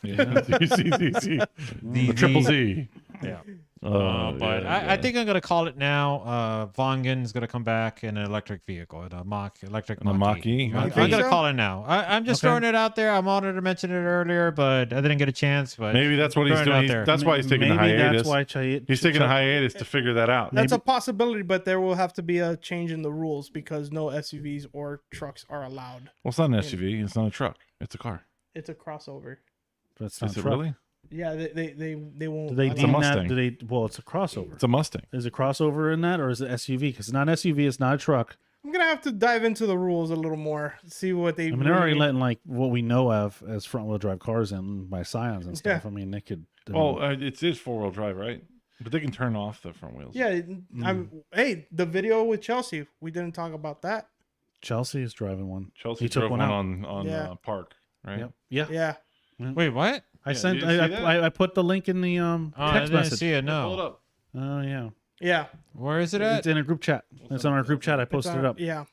Yeah. Z. The triple Z. Yeah. Oh, But yeah, I think I'm gonna call it now. Vongen's gonna come back in an electric vehicle, in a electric A Mach-E. Mach-E? I'm Okay. think gonna so? call it now. I'm just Okay. throwing it out there. I wanted to mention it earlier, but I didn't get a chance. But Maybe that's what he's throwing it out doing. there. That's why he's taking a Maybe hiatus. That's why He's taking a hiatus to figure that out. That's a possibility, but there will have to be a change in the rules because no SUVs or trucks are allowed. Well, it's not an SUV. It's not a truck. It's a car. It's a crossover. That's not Is it truck. really? Yeah, they won't. Do they allow- a deem Mustang. that? Do they? Well, it's a crossover. It's a Mustang. Is it crossover in that, or is it SUV? Because it's not an SUV. It's not a truck. I'm gonna have to dive into the rules a little more, see what they. I mean, they're already letting like what we know of as front wheel drive cars in by Scions and stuff. Yeah. I mean, they could. Oh, it is 4-wheel drive, right? But they can turn off the front wheels. Yeah, Hmm. Hey, the video with Chelsea, we didn't talk about that. Chelsea is driving one. Chelsea He took drove one one out. on Yeah. Park, right? Yep. Yeah. Yeah, wait, what? I Yeah, sent. did you see that? I put the link in the Oh, I text didn't message. see it. Pull it No. up. Oh yeah. yeah. Where is it at? It's in a group chat. It's on our group chat. I posted it up. Yeah,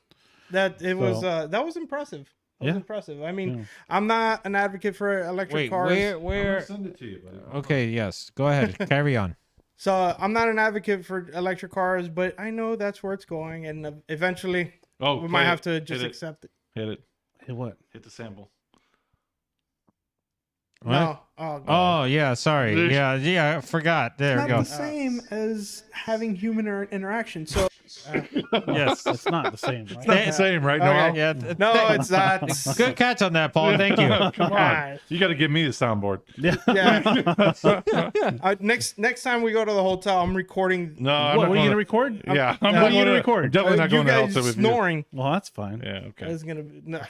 that it was. So- That was impressive. That was Yeah. impressive. I mean, Yeah. I'm not an advocate for electric Wait, cars. where? Send it to you, buddy. Okay, yes. Go ahead. Carry on. So I'm not an advocate for electric cars, but I know that's where it's going, and eventually Oh, we play might it. have to just Hit it. accept it. Hit it. Hey, what? Hit the sample. What? No, oh, God. Oh yeah, sorry. Yeah, I forgot. There we Not go. the same as having human interaction. So Yes. It's not the same. Right? It's not the same, right? Okay. Noel? Yeah. no, it's not. Good catch on that, Paul. Thank you. Come on. You got to give me the soundboard. Yeah. Next time we go to the hotel, I'm recording. No, I'm What not are you going gonna record? Yeah, What are you gonna record? I'm definitely not you going to guys Elsa with snoring. Well, that's fine. you. Yeah, okay. Is gonna be, no,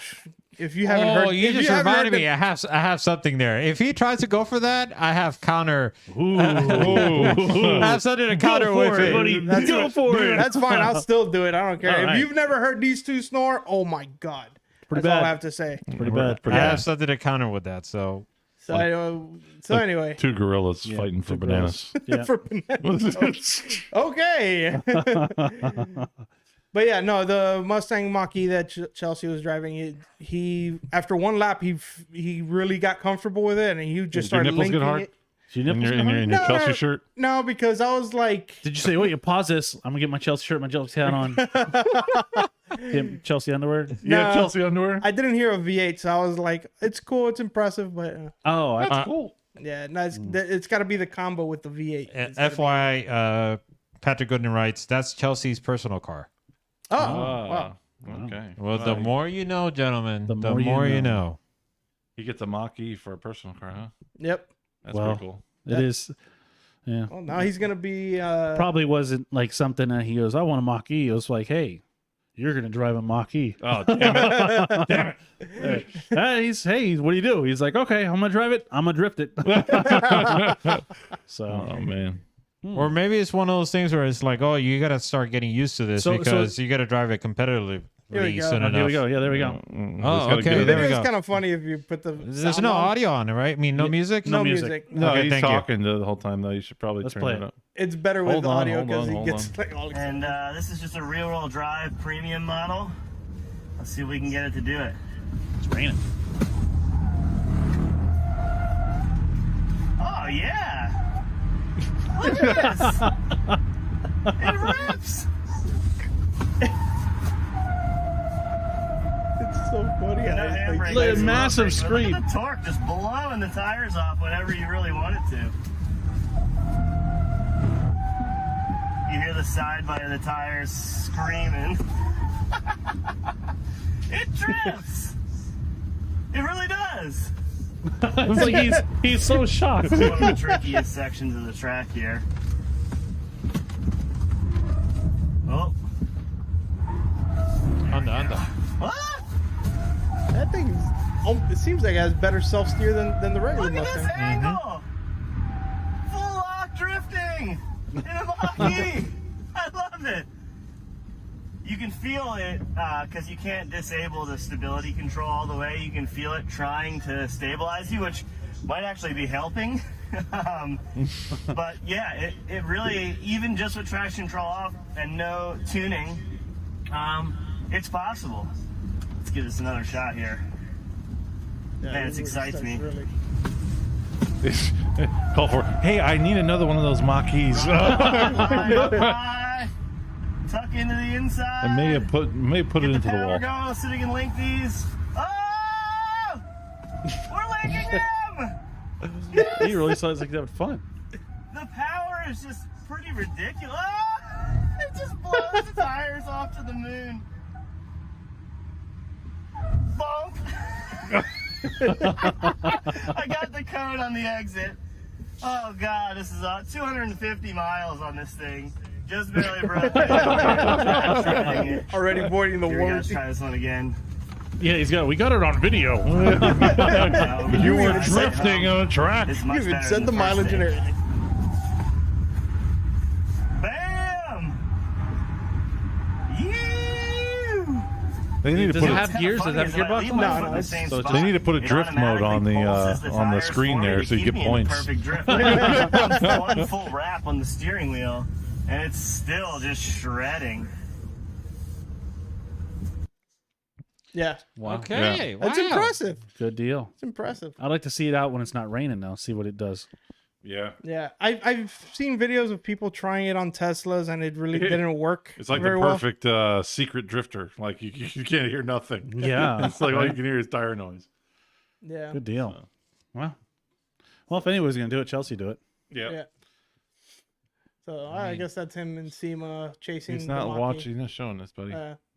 if you haven't heard. Oh, you if just haven't reminded heard me. I have something there. If he tries to go for that, I have counter. Ooh. I have something to counter with for it, it. buddy. That's Go what- for it. That's fine. I'll still do it. I don't care. All If right. you've never heard these two snore, oh my God. Pretty That's all bad. I have to say. Pretty bad. I have something to counter with that. So So anyway. Two gorillas fighting for two bananas. Yeah. For okay. But yeah, no, the Mustang Mach-E that Chelsea was driving, he after one lap, he really got comfortable with it, and he just Did your started nipples linking get hard? it. Your in nipples your, get in your, hard? in your No, Chelsea no. shirt? No, because I was like, Did you say, wait, you pause this? I'm gonna get my Chelsea shirt, my Chelsea hat on. Get Chelsea underwear. You got No. Chelsea underwear? I didn't hear a V8, so I was like, it's cool, it's impressive, but Oh, that's cool. yeah, no, it's got to be the combo with the V8. It's gotta be- FYI, Patrick Gooden writes, that's Chelsea's personal car. Oh, Ah, wow. okay. Well, the more you know, gentlemen, the more more, you you know. know. You get the Mach-E for a personal car, huh? Yep. That's Well, pretty cool. It is. Yeah. Well, now he's gonna be. Probably wasn't like something that he goes, I want a Mach-E. It was like, hey, you're gonna drive a Mach-E. Oh, damn it. Damn it. Hey, what do you do? He's like, okay, I'm gonna drive it. I'm gonna drift it. So Oh, man. Or maybe it's one of those things where it's like, oh, you got to start getting used to this because you got to drive it competitively Here we go. soon enough. Here we go. Yeah, there we go. Oh, okay. The There we video's go. kind of funny if you put the. There's sound no on. audio on it, right? I mean, no music? No music. No, Okay, he's thank you. talking the whole time though. You should probably Let's turn play it it. up. It's better with Hold on, audio hold because on, he hold gets on. like all excited. And this is just a rear-wheel drive premium model. Let's see if we can get it to do it. It's raining. Oh yeah! Look at this! It rips! It's so funny. No I- handbrake, Look at there's massive no brake, but scream. Look at the torque just blowing the tires off whenever you really want it to. You hear the side by the tires screaming. It drifts! It really does! It's like he's so shocked. This is one of the trickiest sections of the track here. Oh. Anda. What? That thing, it seems like it has better self steer than the regular Look at this Mustang. angle! Full lock drifting! In a Mach-E! I love it! You can feel it, because you can't disable the stability control all the way. You can feel it trying to stabilize you, which might actually be helping. But yeah, it really, even just with traction control off and no tuning, it's possible. Let's give this another shot here. Yeah, Man, it excites me. Really. Call for. Hey, I need another one of those Mach-E's. High. Tuck into the inside. I may put it Get into the the power wall. going so we can link these. Oh! We're linking them! He really sounds like they're having fun. The power is just pretty ridiculous. Oh! It just blows the tires off to the moon. Bonk! I got the code on the exit. Oh god, this is 250 miles on this thing. Just barely broke it. Already avoiding the Here we go, warranty. let's try this one again. Yeah, we got it on video. You were drifting on a track. It's You much even better said than the first mileage and thing. everything. Bam! You! They need to Does put it a, have gears? Does it have gearbox? No, no, so they need to put a drift mode on the screen there so you get points. Perfect drift. One full wrap on the steering wheel, and it's still just shredding. Yeah, Wow. Okay. Wow. that's impressive. Good deal. It's impressive. I'd like to see it out when it's not raining now. See what it does. Yeah, Yeah, I've seen videos of people trying it on Teslas and it really didn't work. it's like very the well. perfect secret drifter. Like you can't hear nothing. Yeah. It's like all you can hear is tire noise. Yeah, Good deal. Well, if anybody's gonna do it, Chelsea do it. Yeah, yeah. So I guess that's him and SEMA chasing. he's the not Mach-E. watching. He's not showing us, buddy.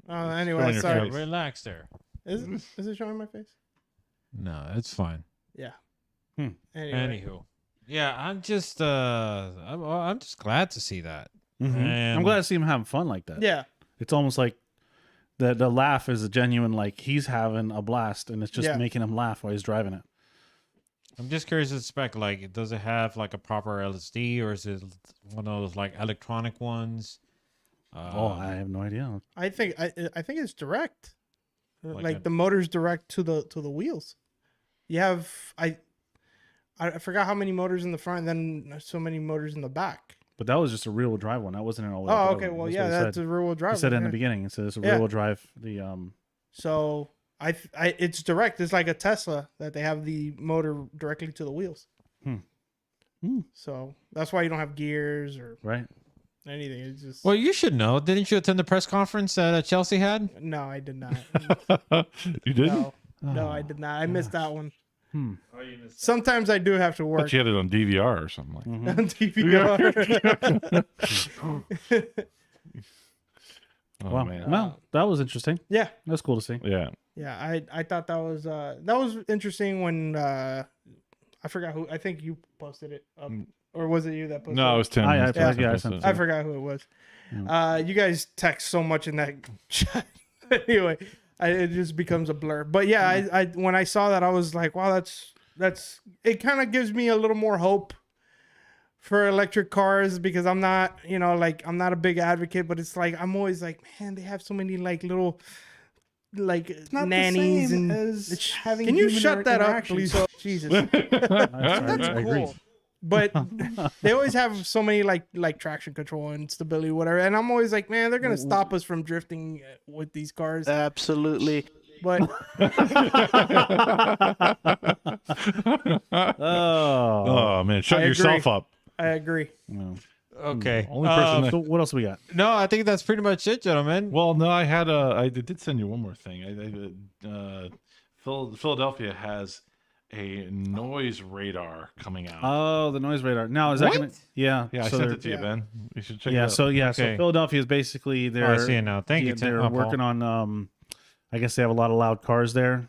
Anyway, showing your sorry. face. Relax there. Is it showing my face? No, it's fine. Yeah. Hmm. Anyway. Anywho. Yeah, I'm just I'm just glad to see that. I'm And- glad to see him having fun like that. Yeah. It's almost like the laugh is a genuine, like he's having a blast, and it's just Yeah. making him laugh while he's driving it. I'm just curious to spec, like, does it have like a proper LSD or is it one of those like electronic ones? I have no idea. I think it's direct. Like Like a- the motor's direct to the wheels. You have I forgot how many motors in the front, and then so many motors in the back. But that was just a rear-wheel drive one. That wasn't an all-wheel Oh, drive okay. one. Well, That's yeah, what he that's said. a rear-wheel drive. He said in the yeah. beginning. It said it's a Yeah. rear-wheel drive. So it's direct. It's like a Tesla that they have the motor directly to the wheels. So that's why you don't have gears or Right. anything. It's just Well, you should know. Didn't you attend the press conference that Chelsea had? no, I did not. You didn't? No, I did not. I missed that one. Hmm. Sometimes I do have to work But you had it on DVR or something like that. on DVR. Oh Wow. man. Well, that was interesting. Yeah, That's cool to see. Yeah. yeah. I thought that was interesting when I forgot who. I think you posted it up, or was it you that posted? No, it was Tim. I He's sent posted it. it. I forgot who it was. You guys text so much in that chat. Anyway, it just becomes a blur. But yeah, I when I saw that, I was like, wow, that's it. Kind of gives me a little more hope for electric cars because I'm not, like I'm not a big advocate, but it's like I'm always like, man, they have so many like little like not the nannies same and as having can you human shut that up, interaction. please? Jesus. I agree. But they always have so many like traction control and stability, whatever. And I'm always like, man, they're gonna stop us from drifting with these cars. Absolutely. But Oh man, shut I yourself agree. up. I agree. Okay. Only person So what else we got? No, I think that's pretty much it, gentlemen. Well, no, I did send you one more thing. Philadelphia has a noise radar coming out. Oh, the noise radar. Now is that What? gonna? Yeah. Yeah, I so sent they're- it to you, Ben. You should check Yeah. it out. So Okay. Philadelphia is basically Oh, I they're see it now. Thank you, They're Paul. working on. I guess they have a lot of loud cars there.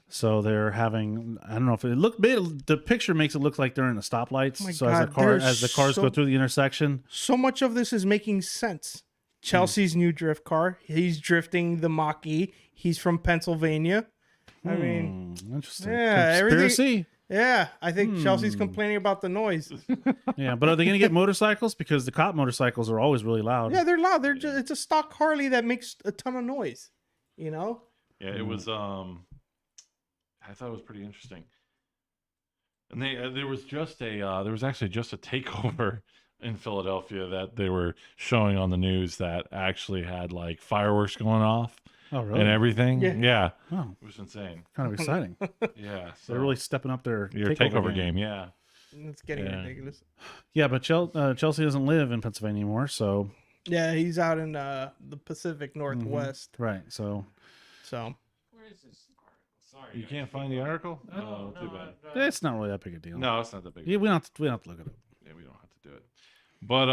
So they're having. I don't know if it look. The picture makes it look like they're in the stoplights. Oh my so God, as the cars go so- through the intersection. So much of this is making sense. Chelsea's new drift car. He's drifting the Mach-E. He's from Pennsylvania. I mean, Interesting. yeah, everything- Conspiracy. yeah, I think Chelsea's complaining about the noise. Yeah, but are they going to get motorcycles? Because the cop motorcycles are always really loud. Yeah, they're loud. They're just, it's a stock Harley that makes a ton of noise. You know? Yeah, it was. I thought it was pretty interesting. And there was actually just a takeover in Philadelphia that they were showing on the news that actually had like fireworks going off Oh, really? and everything. Yeah. Oh, It was insane. kind of exciting. Yeah, so They're really stepping up their takeover game. Yeah. It's getting Yeah. ridiculous. Yeah, but Chelsea doesn't live in Pennsylvania anymore, so Yeah, he's out in the Pacific Northwest. right. So So Where is this article? Sorry. You can't find the article? Oh, too bad. it's not really that big a deal. No, it's not that big. Yeah, we don't have to look it up. Yeah, we don't have to do it. But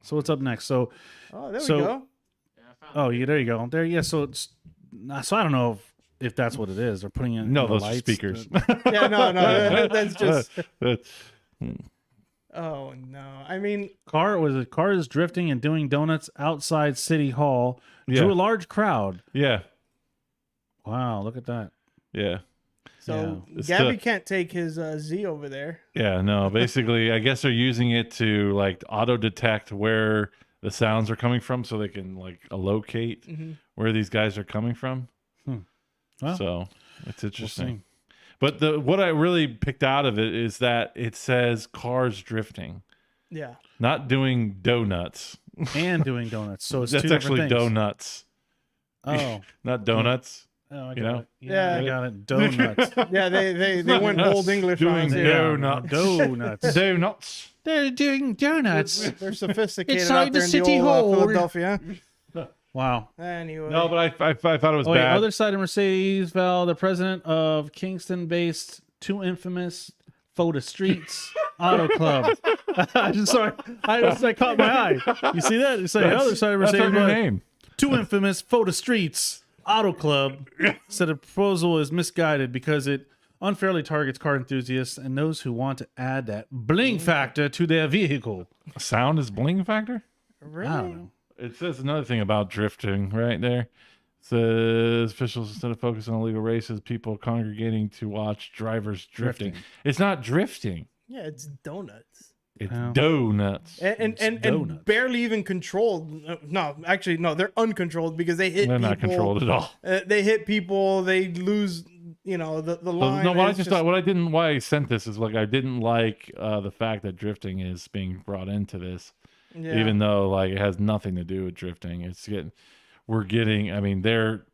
So what's up next? So there we So- go. there you go. There, yeah. So it's so I don't know if that's what it is. They're putting in no, the those are lights. speakers. Yeah, no, that's just. That's- Oh no! I mean, Car is drifting and doing donuts outside City Hall. Yeah. Drew a large crowd. yeah, Wow, look at that. yeah. so It's Gabby the- can't take his Z over there. Yeah, no, basically, I guess they're using it to like auto detect where the sounds are coming from so they can like locate where these guys are coming from. Well, So it's interesting. see. But what I really picked out of it is that it says cars drifting, Yeah. not doing donuts. And doing donuts. So it's That's two different actually things. donuts, not not donuts. Oh, I got You know? it. Yeah, Yeah. I got it. Donuts. Yeah, they went old English on us Doing here. donuts. Donuts. Donuts. They're doing donuts. They're sophisticated Inside out there the in City the old Hall. Philadelphia. Wow. Anyway. No, but I thought it was Oh, wait, bad. other side of Mercedes, Val, the president of Kingston-based too infamous Photo Streets Auto Club. I just caught my eye. You see that? It's like other side of That's Mercedes. her but name. Too infamous Photo Streets Auto Club said a proposal is misguided because it unfairly targets car enthusiasts and those who want to add that bling factor to their vehicle. Sound is bling factor. really? I don't know. It says another thing about drifting right there. It says officials instead of focusing on illegal races, people congregating to watch drivers drifting. It's not drifting. Yeah, it's donuts. It's Well. donuts. And donuts. barely even controlled. No, actually, no, they're uncontrolled because they hit They're people. not controlled at all. They hit people. They lose, the line. No, what I It's just thought, why I sent this is like I didn't like the fact that drifting is being brought into this, yeah. even though like it has nothing to do with drifting. I mean, they're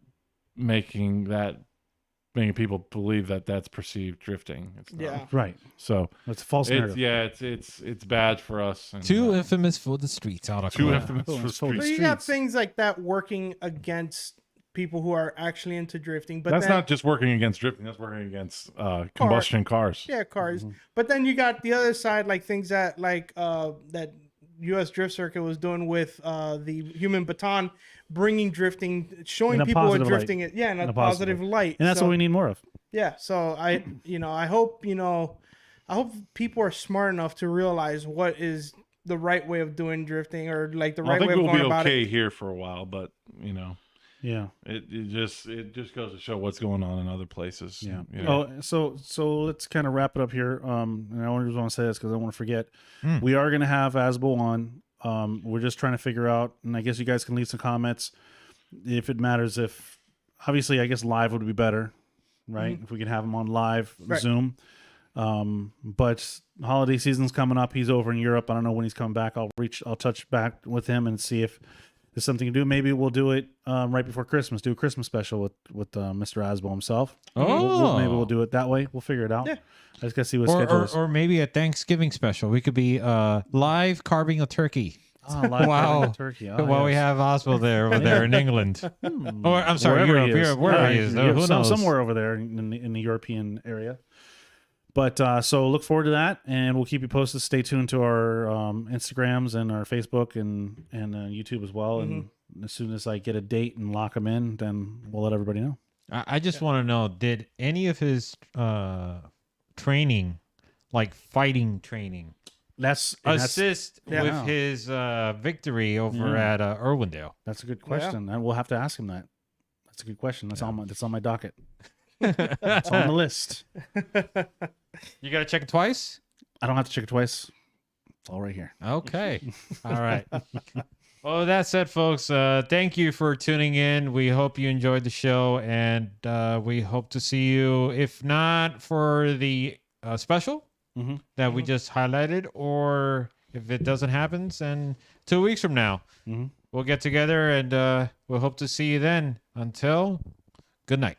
making people believe that that's perceived drifting. It's not. Yeah. Right. So It's a false narrative. it's bad for us. And, Too infamous for the streets Auto too Club. infamous Oh, for it's totally So streets. you got streets. things like that working against people who are actually into drifting, but That's then, not just working against drifting. That's working against combustion cars. yeah, cars. But then you got the other side, like things that that U.S. Drift Circuit was doing with the human baton, bringing drifting, showing In a people what positive drifting light. is. Yeah, in a positive. positive light. And that's So- what we need more of. Yeah, so I hope I hope people are smart enough to realize what is the right way of doing drifting or like the I right think way of we'll going be about okay it. here for a while, but Yeah. It just goes to show what's going on in other places. Yeah. You know? Oh, so let's kind of wrap it up here. And I only just want to say this because I don't want to forget. Mm. We are going to have Asbo on. We're just trying to figure out, and I guess you guys can leave some comments if it matters. If obviously, I guess live would be better, right? If we could have him on live Zoom. But holiday season's coming up. He's over in Europe. I don't know when he's coming back. I'll touch back with him and see if there's something to do. Maybe we'll do it right before Christmas. Do a Christmas special with Mr. Asbo himself. Maybe we'll do it that way. We'll figure it out. Yeah. I just gotta see what schedule is. Or maybe a Thanksgiving special. We could be live carving a turkey. Live carving a turkey. While we have Oswald over there in England. Or I'm sorry, Wherever Europe. Wherever he is. Who knows? Somewhere over there in the European area. But so look forward to that, and we'll keep you posted. Stay tuned to our Instagrams and our Facebook and YouTube as well. And as soon as I get a date and lock them in, then we'll let everybody know. I just want to know, did any of his training, like fighting training, assist with his victory over at Irwindale? That's a good question, and we'll have to ask him that. That's a good question. That's on my docket. It's on the list. You got to check it twice? I don't have to check it twice. It's all right here. Okay. All right. Well, that said, folks, thank you for tuning in. We hope you enjoyed the show, and we hope to see you, if not for the special that we just highlighted, or if it doesn't happen, then 2 weeks from now, we'll get together, and we'll hope to see you then. Until, good night.